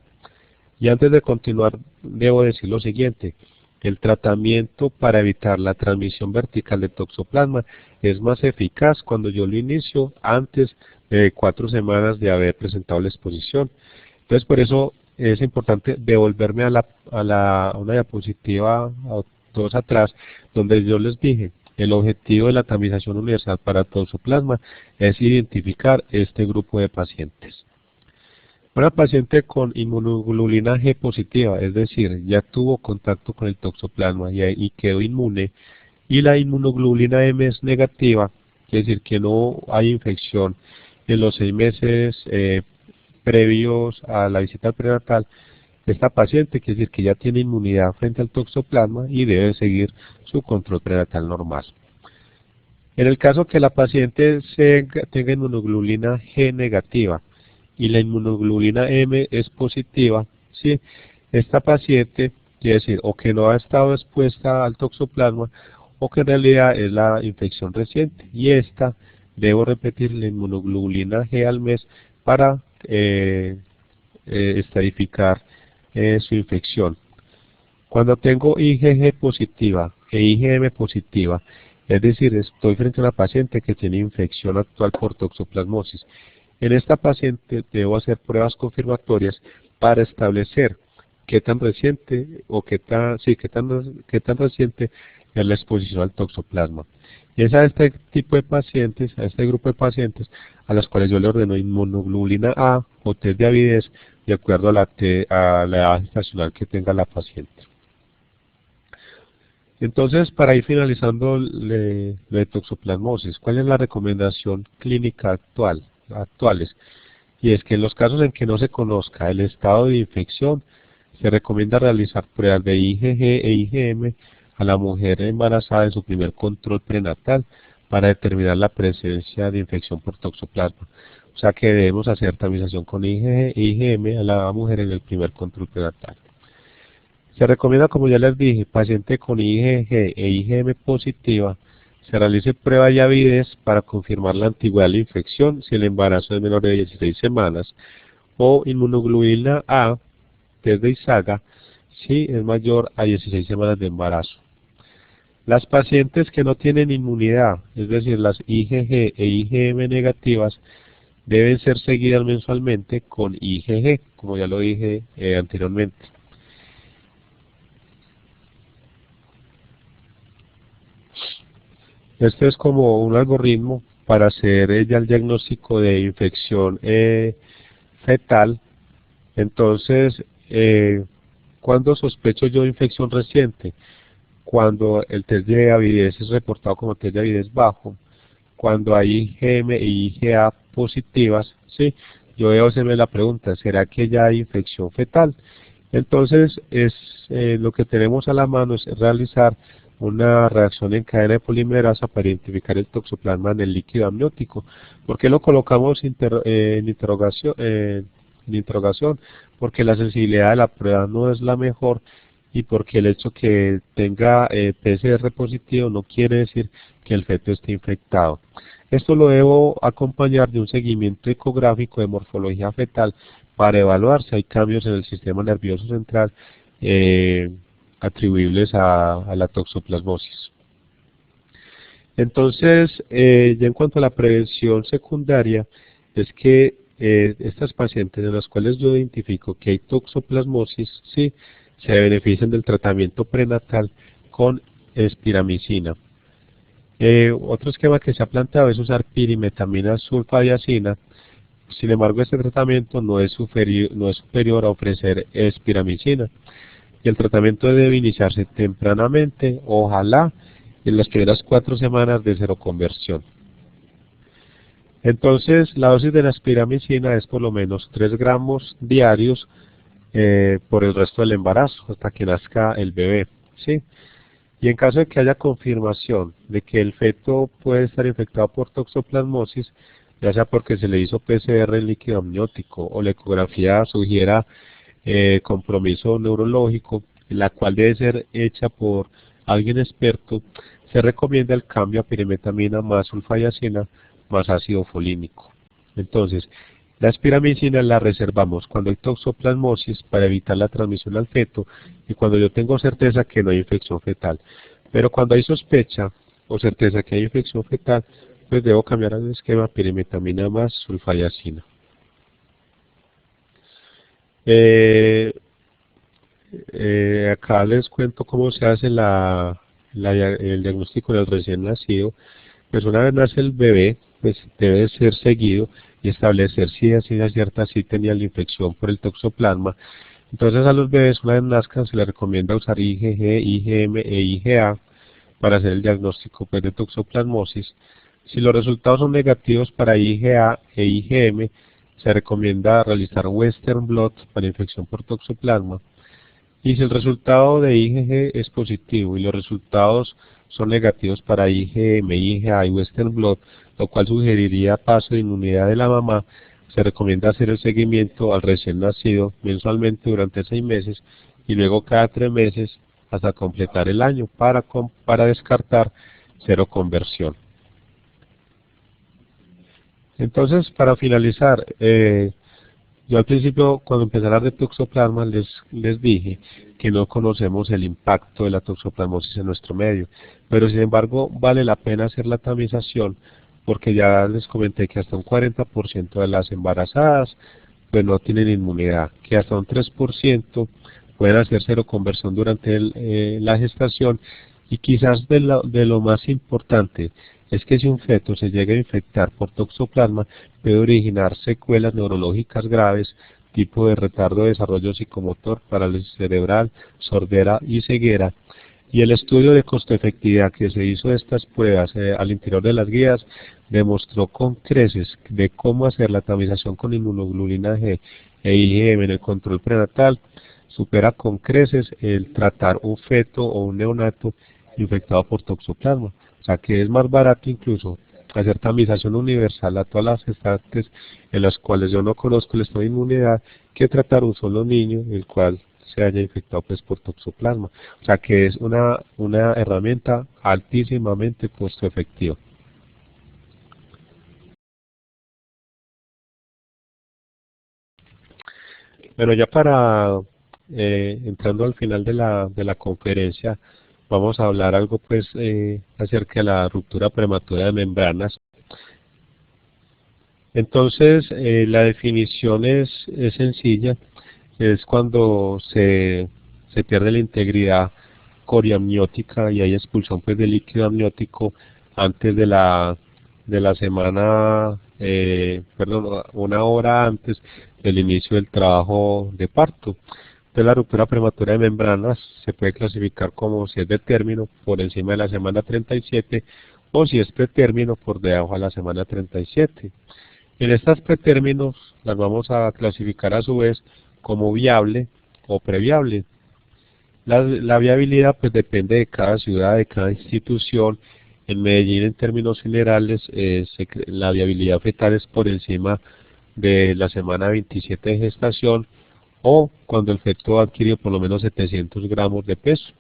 B: Y antes de continuar, debo decir lo siguiente: el tratamiento para evitar la transmisión vertical de toxoplasma es más eficaz cuando yo lo inicio antes de 4 semanas de haber presentado la exposición. Entonces, por eso es importante devolverme a una diapositiva o 2 atrás, donde yo les dije, el objetivo de la tamización universal para toxoplasma es identificar este grupo de pacientes. Una paciente con inmunoglobulina G positiva, es decir, ya tuvo contacto con el toxoplasma y quedó inmune, y la inmunoglobulina M es negativa, quiere decir que no hay infección en los 6 meses previos a la visita prenatal. Esta paciente quiere decir que ya tiene inmunidad frente al toxoplasma y debe seguir su control prenatal normal. En el caso que la paciente tenga inmunoglobulina G negativa y la inmunoglobulina M es positiva, ¿sí?, esta paciente quiere decir o que no ha estado expuesta al toxoplasma o que en realidad es la infección reciente, y esta debo repetir la inmunoglobulina G al mes para estadificar su infección. Cuando tengo IgG positiva e IgM positiva, es decir, estoy frente a una paciente que tiene infección actual por toxoplasmosis, en esta paciente debo hacer pruebas confirmatorias para establecer qué tan reciente o qué tan reciente es la exposición al toxoplasma. Y es a este tipo de pacientes, a este grupo de pacientes, a las cuales yo le ordeno inmunoglobulina A o test de avidez de acuerdo a la edad gestacional que tenga la paciente. Entonces, para ir finalizando lo de toxoplasmosis, ¿cuál es la recomendación clínica actuales? Y es que en los casos en que no se conozca el estado de infección, se recomienda realizar pruebas de IgG e IgM a la mujer embarazada en su primer control prenatal para determinar la presencia de infección por toxoplasma. O sea que debemos hacer tamización con IgG e IgM a la mujer en el primer control prenatal. Se recomienda, como ya les dije, paciente con IgG e IgM positiva, se realice prueba de avidez para confirmar la antigüedad de la infección si el embarazo es menor de 16 semanas, o inmunoglobulina A, test de ISAGA, si es mayor a 16 semanas de embarazo. Las pacientes que no tienen inmunidad, es decir, las IgG e IgM negativas, deben ser seguidas mensualmente con IgG, como ya lo dije anteriormente. Este es como un algoritmo para hacer ya el diagnóstico de infección fetal. Entonces, ¿cuándo sospecho yo de infección reciente? Cuando el test de avidez es reportado como test de avidez bajo, cuando hay IgM y IgA positivas, ¿sí? Yo debo hacerme la pregunta, ¿será que ya hay infección fetal? Entonces, lo que tenemos a la mano es realizar una reacción en cadena de polimerasa para identificar el toxoplasma en el líquido amniótico. ¿Por qué lo colocamos en interrogación? Porque la sensibilidad de la prueba no es la mejor y porque el hecho que tenga PCR positivo no quiere decir que el feto esté infectado. Esto lo debo acompañar de un seguimiento ecográfico de morfología fetal para evaluar si hay cambios en el sistema nervioso central atribuibles a la toxoplasmosis. Entonces, ya en cuanto a la prevención secundaria, es que estas pacientes en las cuales yo identifico que hay toxoplasmosis, sí, se benefician del tratamiento prenatal con espiramicina. Otro esquema que se ha planteado es usar pirimetamina sulfadiazina. Sin embargo, este tratamiento no es superior a ofrecer espiramicina. Y el tratamiento debe iniciarse tempranamente, ojalá en las primeras 4 semanas de seroconversión. Entonces, la dosis de la espiramicina es por lo menos 3 gramos diarios por el resto del embarazo, hasta que nazca el bebé, ¿sí? Y en caso de que haya confirmación de que el feto puede estar infectado por toxoplasmosis, ya sea porque se le hizo PCR en líquido amniótico o la ecografía sugiera compromiso neurológico, la cual debe ser hecha por alguien experto, se recomienda el cambio a pirimetamina más sulfadiazina más ácido folínico. Entonces, la espiramicina la reservamos cuando hay toxoplasmosis para evitar la transmisión al feto y cuando yo tengo certeza que no hay infección fetal. Pero cuando hay sospecha o certeza que hay infección fetal, pues debo cambiar al esquema pirimetamina más sulfadiazina. Acá les cuento cómo se hace el diagnóstico del recién nacido. Pues una vez nace el bebé, pues debe ser seguido y establecer si a ciencia cierta si tenía la infección por el toxoplasma. Entonces a los bebés una vez nazcan se les recomienda usar IgG, IgM e IgA para hacer el diagnóstico pues, de toxoplasmosis. Si los resultados son negativos para IgA e IgM, se recomienda realizar Western blot para infección por toxoplasma. Y si el resultado de IgG es positivo y los resultados son negativos para IgM, IgA y Western blot, lo cual sugeriría paso de inmunidad de la mamá, se recomienda hacer el seguimiento al recién nacido mensualmente durante 6 meses y luego cada 3 meses hasta completar el año para descartar seroconversión. Entonces, para finalizar, yo al principio, cuando empecé a hablar de toxoplasma, les dije que no conocemos el impacto de la toxoplasmosis en nuestro medio, pero sin embargo vale la pena hacer la tamización porque ya les comenté que hasta un 40% de las embarazadas pues no tienen inmunidad, que hasta un 3% pueden hacer seroconversión durante la gestación y quizás de lo más importante es que si un feto se llega a infectar por toxoplasma puede originar secuelas neurológicas graves tipo de retardo de desarrollo psicomotor, parálisis cerebral, sordera y ceguera. Y el estudio de costo-efectividad que se hizo de estas pruebas al interior de las guías demostró con creces de cómo hacer la tamización con inmunoglobulina G e IgM en el control prenatal supera con creces el tratar un feto o un neonato infectado por toxoplasma. O sea que es más barato incluso hacer tamización universal a todas las gestantes en las cuales yo no conozco el estado de inmunidad que tratar un solo niño el cual se haya infectado pues, por toxoplasma. O sea que es una herramienta altísimamente costo efectiva. Pero ya para entrando al final de la conferencia, vamos a hablar algo pues acerca de la ruptura prematura de membranas. Entonces, la definición es sencilla, es cuando se pierde la integridad coriamniótica y hay expulsión pues de líquido amniótico antes de la semana, perdón, una hora antes del inicio del trabajo de parto. Entonces la ruptura prematura de membranas se puede clasificar como si es de término por encima de la semana 37 o si es pretérmino por debajo de la semana 37. En estas pretérminos las vamos a clasificar a su vez como viable o previable. La viabilidad pues depende de cada ciudad, de cada institución. En Medellín, en términos generales, la viabilidad fetal es por encima de la semana 27 de gestación o cuando el feto ha adquirido por lo menos 700 gramos de peso.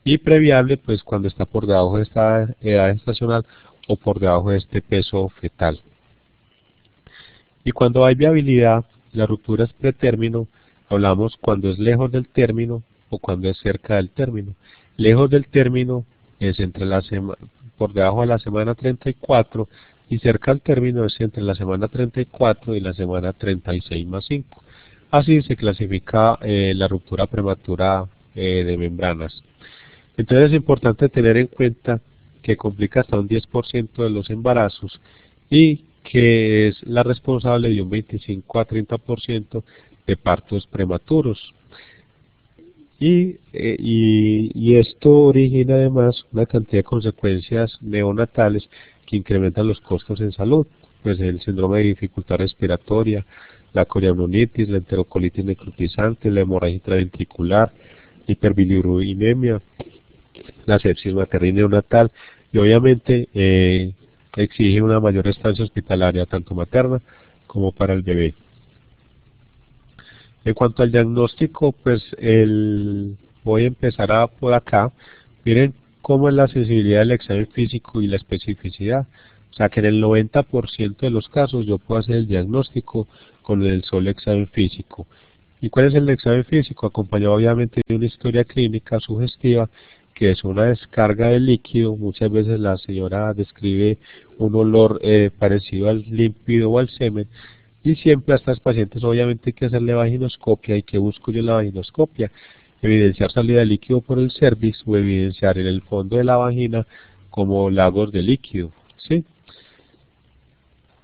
B: Y previable pues cuando está por debajo de esta edad gestacional o por debajo de este peso fetal. Y cuando hay viabilidad, la ruptura es pretérmino, hablamos cuando es lejos del término o cuando es cerca del término. Lejos del término es entre por debajo de la semana 34 y cerca del término es entre la semana 34 y la semana 36 más 5. Así se clasifica la ruptura prematura de membranas. Entonces es importante tener en cuenta que complica hasta un 10% de los embarazos y que es la responsable de un 25 a 30% de partos prematuros. Y esto origina además una cantidad de consecuencias neonatales que incrementan los costos en salud, pues el síndrome de dificultad respiratoria, la coriamnionitis, la enterocolitis necrotizante, la hemorragia intraventricular, hiperbilirubinemia, la sepsis materna y neonatal, y obviamente exige una mayor estancia hospitalaria tanto materna como para el bebé. En cuanto al diagnóstico, pues voy a empezar por acá. Miren cómo es la sensibilidad del examen físico y la especificidad. O sea que en el 90% de los casos yo puedo hacer el diagnóstico con el solo examen físico. ¿Y cuál es el examen físico? Acompañado obviamente de una historia clínica sugestiva, que es una descarga de líquido. Muchas veces la señora describe un olor parecido al límpido o al semen. Y siempre a estas pacientes obviamente hay que hacerle vaginoscopia. ¿Y qué busco yo en la vaginoscopia? Evidenciar salida de líquido por el cervix o evidenciar en el fondo de la vagina como lagos de líquido, ¿sí?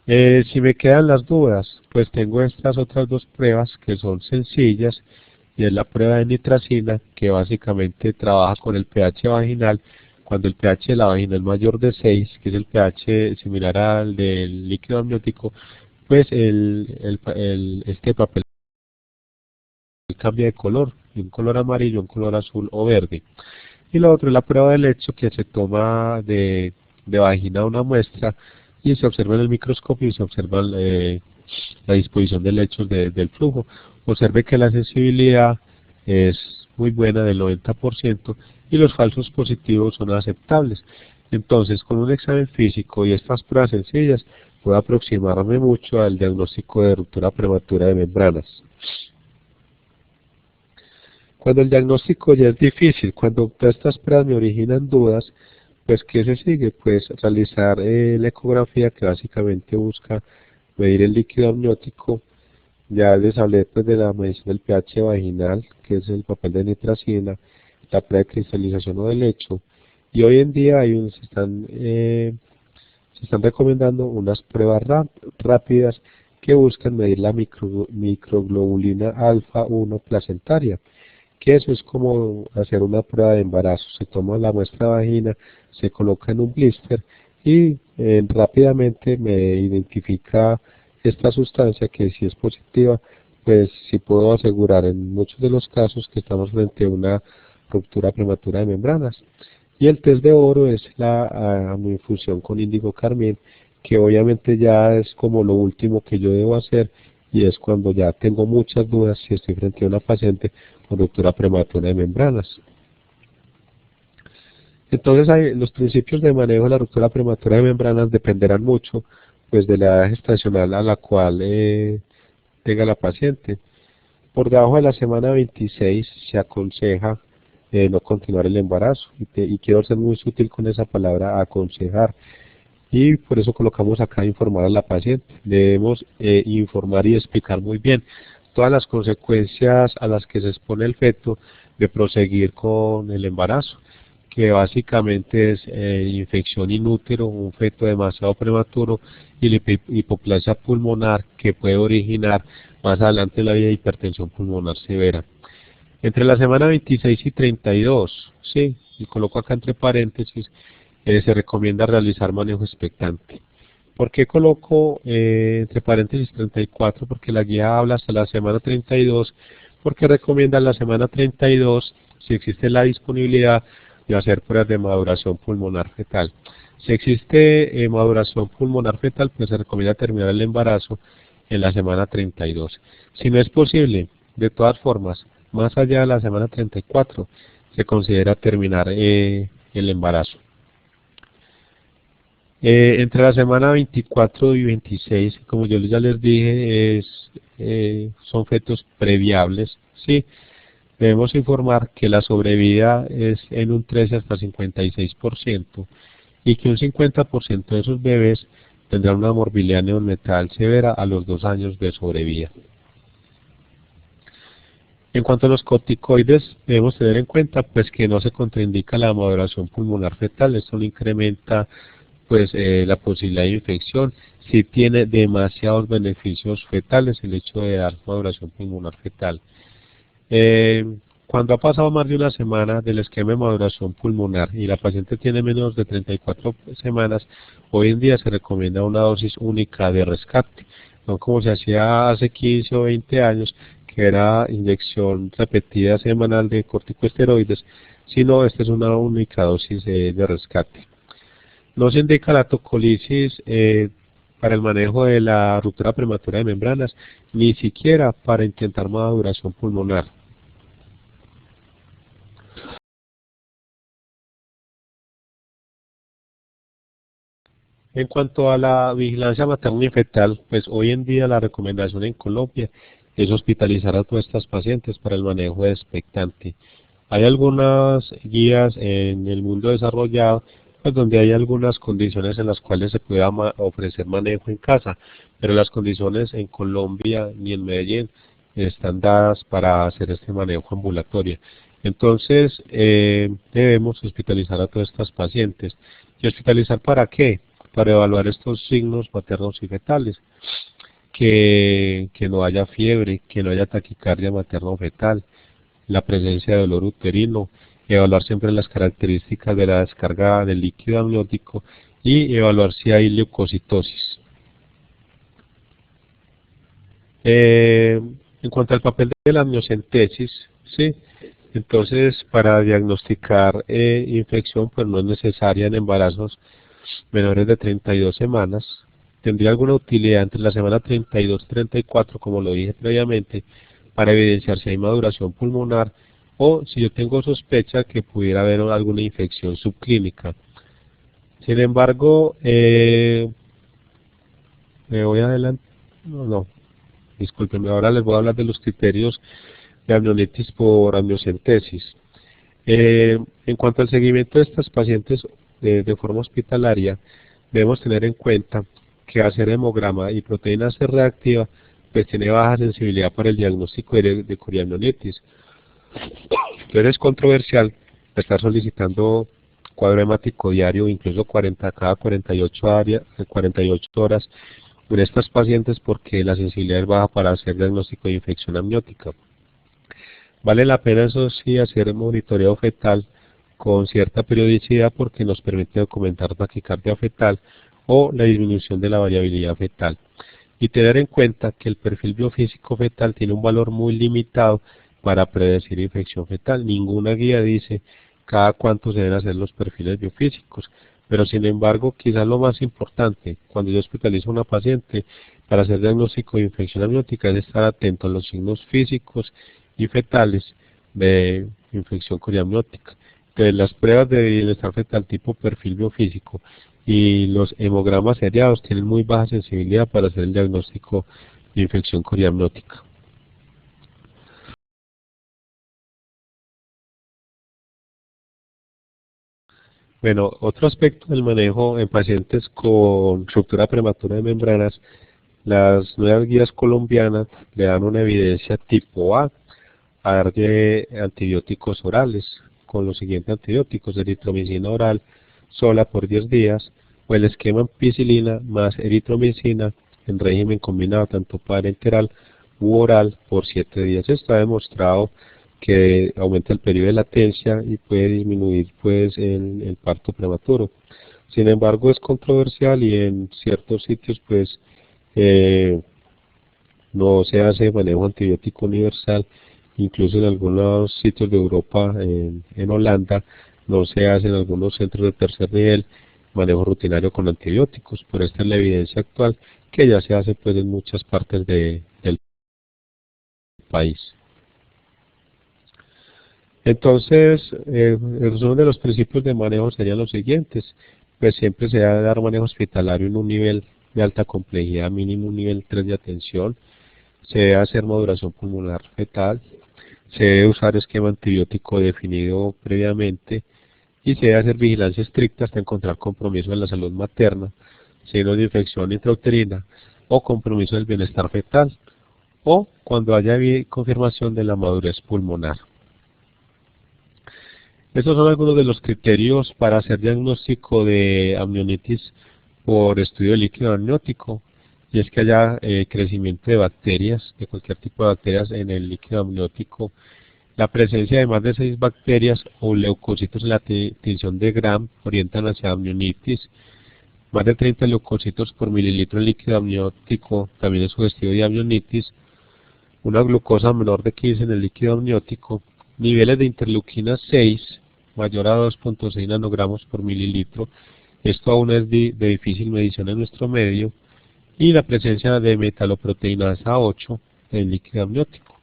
B: Si me quedan las dudas, pues tengo estas otras dos pruebas que son sencillas, y es la prueba de nitracina, que básicamente trabaja con el pH vaginal. Cuando el pH de la vagina es mayor de 6, que es el pH similar al del líquido amniótico, pues este papel cambia de color, de un color amarillo a un color azul o verde. Y lo otro es la prueba del lecho, que se toma de vagina una muestra y se observa en el microscopio y se observa la disposición de lechos del flujo. Observe que la sensibilidad es muy buena, del 90%, y los falsos positivos son aceptables. Entonces, con un examen físico y estas pruebas sencillas, puedo aproximarme mucho al diagnóstico de ruptura prematura de membranas. Cuando el diagnóstico ya es difícil, cuando todas estas pruebas me originan dudas, pues ¿qué se sigue? Pues realizar la ecografía, que básicamente busca medir el líquido amniótico. Ya les hablé pues de la medición del pH vaginal, que es el papel de nitracina, la prueba de cristalización o de lecho. Y hoy en día se están recomendando unas pruebas rápidas que buscan medir la microglobulina alfa 1 placentaria, que eso es como hacer una prueba de embarazo. Se toma la muestra de vagina, se coloca en un blister y rápidamente me identifica esta sustancia, que si es positiva, pues sí puedo asegurar en muchos de los casos que estamos frente a una ruptura prematura de membranas. Y el test de oro es la amioinfusión con índigo carmín, que obviamente ya es como lo último que yo debo hacer, y es cuando ya tengo muchas dudas si estoy frente a una paciente con ruptura prematura de membranas. Entonces los principios de manejo de la ruptura prematura de membranas dependerán mucho pues de la edad gestacional a la cual tenga la paciente. Por debajo de la semana 26 se aconseja no continuar el embarazo. Y quiero ser muy sutil con esa palabra, aconsejar. Y por eso colocamos acá informar a la paciente. Debemos informar y explicar muy bien todas las consecuencias a las que se expone el feto de proseguir con el embarazo, que básicamente es infección in útero, un feto demasiado prematuro y la hipoplasia pulmonar que puede originar más adelante en la vida hipertensión pulmonar severa. Entre la semana 26 y 32, sí, y coloco acá entre paréntesis, se recomienda realizar manejo expectante. ¿Por qué coloco entre paréntesis 34? Porque la guía habla hasta la semana 32, porque recomienda la semana 32, si existe la disponibilidad, de hacer pruebas de maduración pulmonar fetal. Si existe maduración pulmonar fetal, pues se recomienda terminar el embarazo en la semana 32. Si no es posible, de todas formas, más allá de la semana 34, se considera terminar el embarazo. Entre la semana 24 y 26, como yo ya les dije, son fetos previables, ¿sí? Debemos informar que la sobrevida es en un 13 hasta 56% y que un 50% de esos bebés tendrán una morbilidad neonatal severa a los 2 años de sobrevida. En cuanto a los corticoides, debemos tener en cuenta pues que no se contraindica la maduración pulmonar fetal. Esto no incrementa pues la posibilidad de infección. Sí tiene demasiados beneficios fetales el hecho de dar maduración pulmonar fetal. Cuando ha pasado más de una semana del esquema de maduración pulmonar y la paciente tiene menos de 34 semanas, hoy en día se recomienda una dosis única de rescate, no como se hacía hace 15 o 20 años, que era inyección repetida semanal de corticosteroides, sino esta es una única dosis de rescate. No se indica la tocolisis para el manejo de la ruptura prematura de membranas, ni siquiera para intentar maduración pulmonar. En cuanto a la vigilancia materno-fetal, pues hoy en día la recomendación en Colombia es hospitalizar a todas estas pacientes para el manejo de expectante. Hay algunas guías en el mundo desarrollado, pues donde hay algunas condiciones en las cuales se pueda ofrecer manejo en casa, pero las condiciones en Colombia ni en Medellín están dadas para hacer este manejo ambulatorio. Entonces, debemos hospitalizar a todas estas pacientes. ¿Y hospitalizar para qué? Para evaluar estos signos maternos y fetales, que no haya fiebre, que no haya taquicardia materno-fetal, la presencia de dolor uterino, evaluar siempre las características de la descarga del líquido amniótico y evaluar si hay leucocitosis. En cuanto al papel de la amniocentesis, ¿sí? Entonces para diagnosticar infección pues no es necesaria en embarazos menores de 32 semanas. Tendría alguna utilidad entre la semana 32 y 34, como lo dije previamente, para evidenciar si hay maduración pulmonar o si yo tengo sospecha que pudiera haber alguna infección subclínica. Sin embargo, me voy adelante, no, discúlpenme, ahora les voy a hablar de los criterios de amnionitis por amniocentesis. En cuanto al seguimiento de estas pacientes de forma hospitalaria, debemos tener en cuenta que hacer hemograma y proteína C reactiva pues tiene baja sensibilidad para el diagnóstico de coriamnionitis. Entonces es controversial estar solicitando cuadro hemático diario, incluso cada 48 horas en estas pacientes porque la sensibilidad es baja para hacer diagnóstico de infección amniótica. Vale la pena, eso sí, hacer monitoreo fetal con cierta periodicidad porque nos permite documentar taquicardia fetal o la disminución de la variabilidad fetal. Y tener en cuenta que el perfil biofísico fetal tiene un valor muy limitado para predecir infección fetal. Ninguna guía dice cada cuánto se deben hacer los perfiles biofísicos, pero sin embargo, quizás lo más importante cuando yo hospitalizo a una paciente para hacer diagnóstico de infección amniótica es estar atento a los signos físicos y fetales de infección coriamniótica. Entonces, las pruebas de bienestar fetal tipo perfil biofísico y los hemogramas seriados tienen muy baja sensibilidad para hacer el diagnóstico de infección coriamniótica. Bueno, otro aspecto del manejo en pacientes con ruptura prematura de membranas, las nuevas guías colombianas le dan una evidencia tipo a darle antibióticos orales, con los siguientes antibióticos: eritromicina oral sola por 10 días, o el esquema ampicilina más eritromicina en régimen combinado tanto parenteral u oral por 7 días. Esto ha demostrado que aumenta el periodo de latencia y puede disminuir pues el parto prematuro. Sin embargo, es controversial y en ciertos sitios pues eh, no se hace manejo antibiótico universal. Incluso en algunos sitios de Europa, en Holanda, no se hace en algunos centros de tercer nivel manejo rutinario con antibióticos. Pero esta es la evidencia actual, que ya se hace pues en muchas partes del país. Entonces, el resumen de los principios de manejo serían los siguientes: pues siempre se debe dar manejo hospitalario en un nivel de alta complejidad, mínimo un nivel 3 de atención. Se debe hacer maduración pulmonar fetal, se debe usar esquema antibiótico definido previamente y se debe hacer vigilancia estricta hasta encontrar compromiso en la salud materna, signos de infección intrauterina o compromiso del bienestar fetal, o cuando haya confirmación de la madurez pulmonar. Estos son algunos de los criterios para hacer diagnóstico de amnionitis por estudio de líquido amniótico, y es que haya crecimiento de bacterias, de cualquier tipo de bacterias en el líquido amniótico, la presencia de más de 6 bacterias o leucocitos en la tinción de Gram orientan hacia amnionitis, más de 30 leucocitos por mililitro en líquido amniótico también es sugestivo de amnionitis, una glucosa menor de 15 en el líquido amniótico, niveles de interleuquina 6 mayor a 2.6 nanogramos por mililitro, esto aún es de difícil medición en nuestro medio, y la presencia de metaloproteinasa 8 en el líquido amniótico.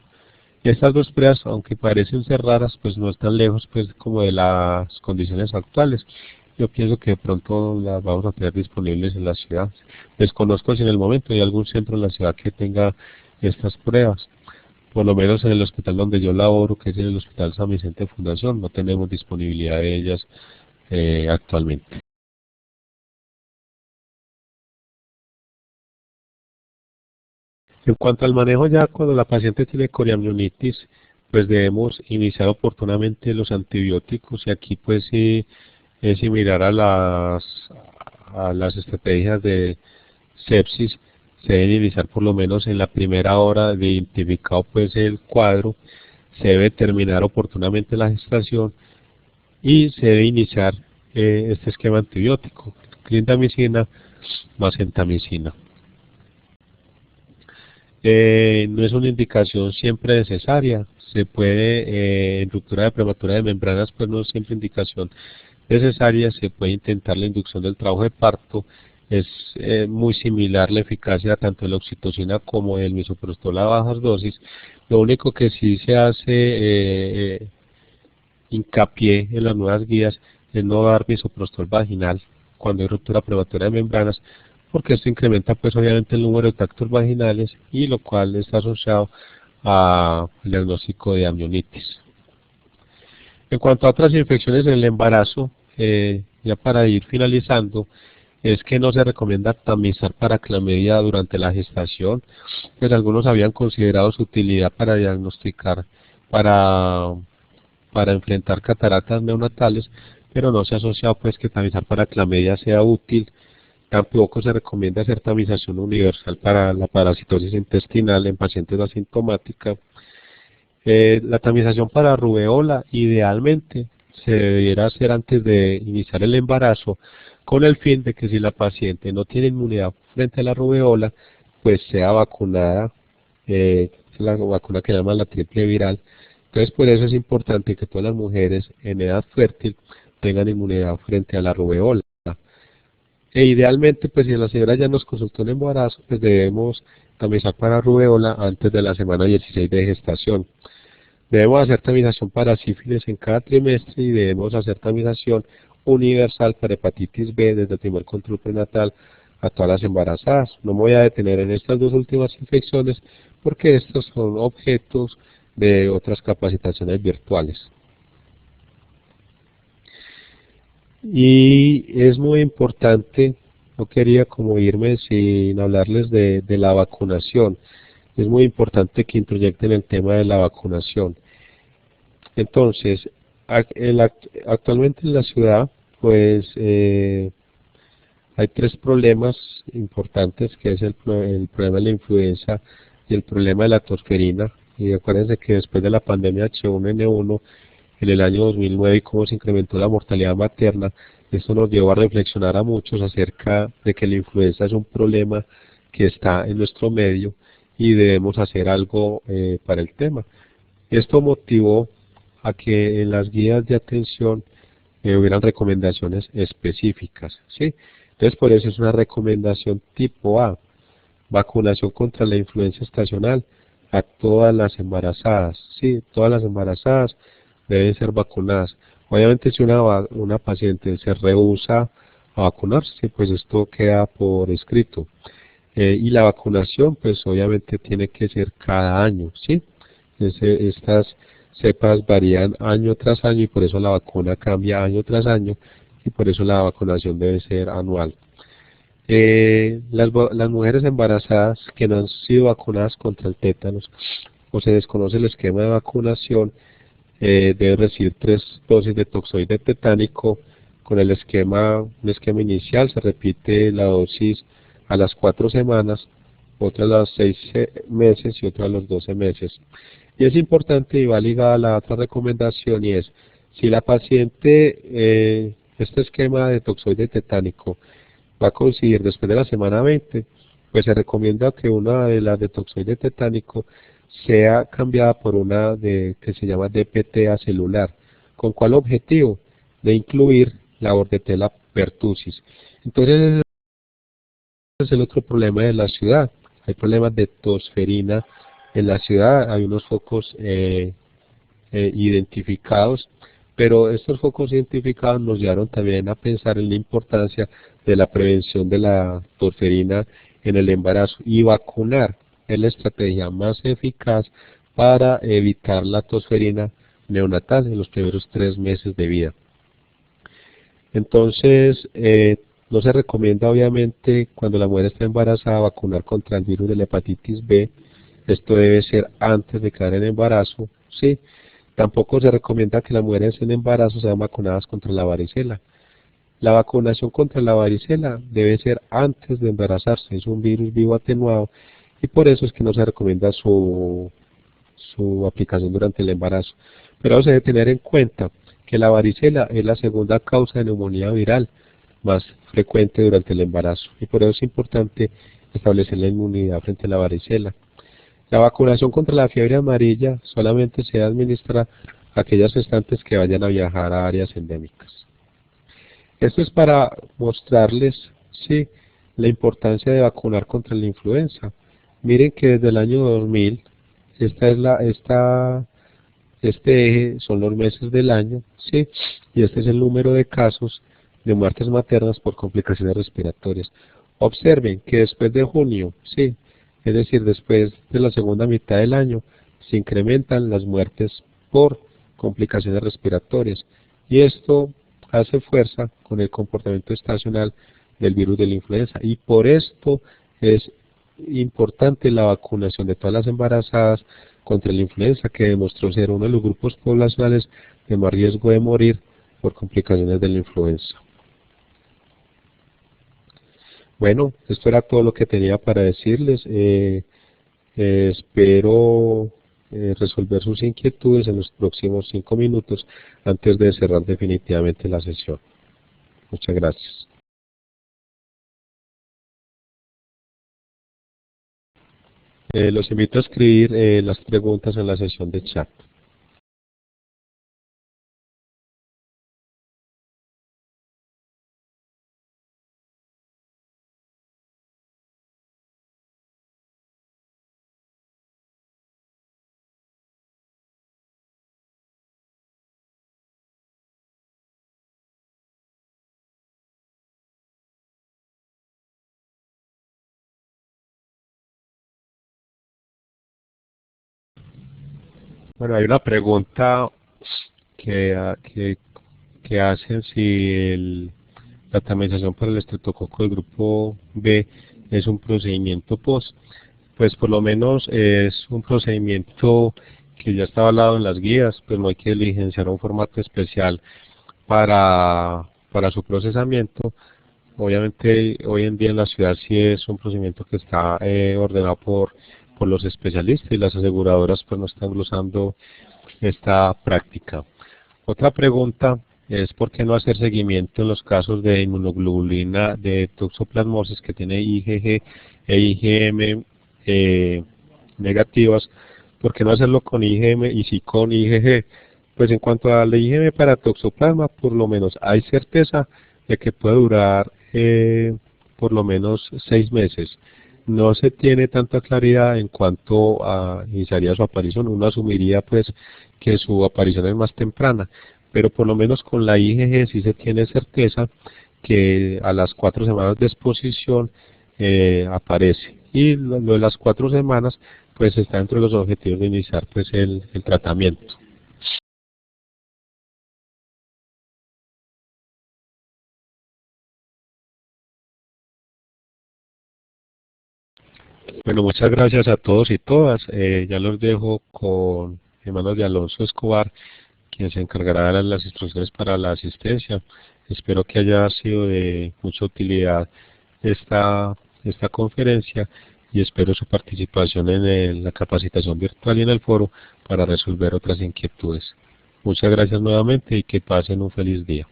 B: Estas dos pruebas, aunque parecen ser raras, pues no están lejos pues como de las condiciones actuales. Yo pienso que de pronto las vamos a tener disponibles en la ciudad. Desconozco si en el momento hay algún centro en la ciudad que tenga estas pruebas. Por lo menos en el hospital donde yo laboro, que es el Hospital San Vicente Fundación, no tenemos disponibilidad de ellas actualmente. En cuanto al manejo, ya cuando la paciente tiene coriamnionitis, pues debemos iniciar oportunamente los antibióticos, y aquí pues sí es similar a las estrategias de sepsis. Se deben iniciar por lo menos en la primera hora de identificado pues el cuadro, se debe terminar oportunamente la gestación y se debe iniciar este esquema antibiótico: clindamicina más gentamicina. No es una indicación siempre necesaria, se puede, en ruptura de prematura de membranas, pues no es siempre indicación necesaria, se puede intentar la inducción del trabajo de parto. Es muy similar la eficacia tanto de la oxitocina como del misoprostol a bajas dosis. Lo único que sí se hace hincapié en las nuevas guías es no dar misoprostol vaginal cuando hay ruptura prematura de membranas, porque esto incrementa pues obviamente el número de tactos vaginales, y lo cual está asociado al diagnóstico de amnionitis. En cuanto a otras infecciones en el embarazo, ya para ir finalizando, es que no se recomienda tamizar para clamidia durante la gestación, pues algunos habían considerado su utilidad para diagnosticar, para, para enfrentar cataratas neonatales, pero no se ha asociado pues que tamizar para clamidia sea útil. Tampoco se recomienda hacer tamización universal para la parasitosis intestinal en pacientes asintomáticas. La tamización para rubeola idealmente se debiera hacer antes de iniciar el embarazo, con el fin de que si la paciente no tiene inmunidad frente a la rubeola, pues sea vacunada, la vacuna que llaman la triple viral. Entonces por eso es importante que todas las mujeres en edad fértil tengan inmunidad frente a la rubeola. E idealmente, pues si la señora ya nos consultó en embarazo, pues debemos tamizar para rubeola antes de la semana 16 de gestación. Debemos hacer tamización para sífilis en cada trimestre, y debemos hacer tamización universal para hepatitis B desde el primer control prenatal a todas las embarazadas. No me voy a detener en estas dos últimas infecciones porque estos son objetos de otras capacitaciones virtuales. Y es muy importante, no quería como irme sin hablarles de la vacunación. Es muy importante que introyecten el tema de la vacunación. Entonces, actualmente en la ciudad, pues hay tres problemas importantes, que es el problema de la influenza y el problema de la tosferina. Y acuérdense que después de la pandemia H1N1, en el año 2009, y cómo se incrementó la mortalidad materna, esto nos llevó a reflexionar a muchos acerca de que la influenza es un problema que está en nuestro medio y debemos hacer algo para el tema. Esto motivó a que en las guías de atención hubieran recomendaciones específicas, ¿sí? Entonces, por eso es una recomendación tipo A: vacunación contra la influenza estacional a todas las embarazadas, ¿sí? Todas las embarazadas deben ser vacunadas. Obviamente, si una paciente se rehúsa a vacunarse, pues esto queda por escrito. Y la vacunación, pues obviamente tiene que ser cada año, ¿sí? Estas cepas varían año tras año y por eso la vacuna cambia año tras año y por eso la vacunación debe ser anual. Las mujeres embarazadas que no han sido vacunadas contra el tétanos o se desconoce el esquema de vacunación, deben recibir 3 dosis de toxoide tetánico con un esquema inicial. Se repite la dosis a las 4 semanas, otra a los 6 meses y otra a los 12 meses. Y es importante y va ligada a la otra recomendación, y es: si la paciente, este esquema de toxoide tetánico va a coincidir después de la semana 20, pues se recomienda que una de las de toxoide tetánico sea cambiada por una que se llama DPT celular. ¿Con cuál objetivo? De incluir la Bordetella pertussis. Entonces, ese es el otro problema de la ciudad. Hay problemas de tosferina en la ciudad, hay unos focos identificados, pero estos focos identificados nos llevaron también a pensar en la importancia de la prevención de la tosferina en el embarazo, y vacunar es la estrategia más eficaz para evitar la tosferina neonatal en los primeros 3 meses de vida. Entonces, no se recomienda obviamente cuando la mujer está embarazada vacunar contra el virus de la hepatitis B. Esto debe ser antes de quedar en embarazo, ¿sí? Tampoco se recomienda que las mujeres en embarazo sean vacunadas contra la varicela. La vacunación contra la varicela debe ser antes de embarazarse, es un virus vivo atenuado y por eso es que no se recomienda su aplicación durante el embarazo. Pero se debe tener en cuenta que la varicela es la segunda causa de neumonía viral más frecuente durante el embarazo y por eso es importante establecer la inmunidad frente a la varicela. La vacunación contra la fiebre amarilla solamente se administra a aquellas gestantes que vayan a viajar a áreas endémicas. Esto es para mostrarles, sí, la importancia de vacunar contra la influenza. Miren que desde el año 2000, este eje son los meses del año, sí, y este es el número de casos de muertes maternas por complicaciones respiratorias. Observen que después de junio, sí, es decir, después de la segunda mitad del año, se incrementan las muertes por complicaciones respiratorias, y esto hace fuerza con el comportamiento estacional del virus de la influenza, y por esto es importante la vacunación de todas las embarazadas contra la influenza, que demostró ser uno de los grupos poblacionales de más riesgo de morir por complicaciones de la influenza. Bueno, esto era todo lo que tenía para decirles. Espero resolver sus inquietudes en los próximos 5 minutos antes de cerrar definitivamente la sesión. Muchas gracias. Los invito a escribir las preguntas en la sesión de chat. Bueno, hay una pregunta que que hacen si la tamización para el estreptococo del grupo B es un procedimiento POS. Pues por lo menos es un procedimiento que ya está avalado en las guías, pues no hay que diligenciar un formato especial para su procesamiento. Obviamente hoy en día en la ciudad sí es un procedimiento que está ordenado por los especialistas, y las aseguradoras pues no están glosando esta práctica. Otra pregunta es por qué no hacer seguimiento en los casos de inmunoglobulina de toxoplasmosis que tiene IgG e IgM negativas. ¿Por qué no hacerlo con IgM y sí con IgG? Pues en cuanto a la IgM para toxoplasma, por lo menos hay certeza de que puede durar por lo menos 6 meses. No se tiene tanta claridad en cuanto a iniciaría su aparición. Uno asumiría pues que su aparición es más temprana, pero por lo menos con la IgG sí se tiene certeza que a las 4 semanas de exposición aparece. Y lo de las 4 semanas pues está dentro de los objetivos de iniciar pues el tratamiento. Bueno, muchas gracias a todos y todas. Ya los dejo con manos de Alonso Escobar, quien se encargará de las instrucciones para la asistencia. Espero que haya sido de mucha utilidad esta conferencia, y espero su participación en la capacitación virtual y en el foro para resolver otras inquietudes. Muchas gracias nuevamente y que pasen un feliz día.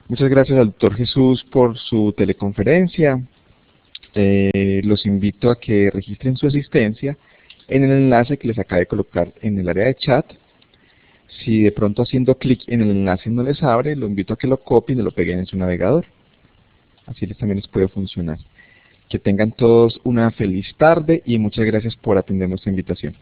A: Muchas gracias al doctor Jesús por su teleconferencia. Los invito a que registren su asistencia en el enlace que les acabo de colocar en el área de chat. Si de pronto haciendo clic en el enlace no les abre, lo invito a que lo copien y lo peguen en su navegador. Así también les puede funcionar. Que tengan todos una feliz tarde y muchas gracias por atender nuestra invitación.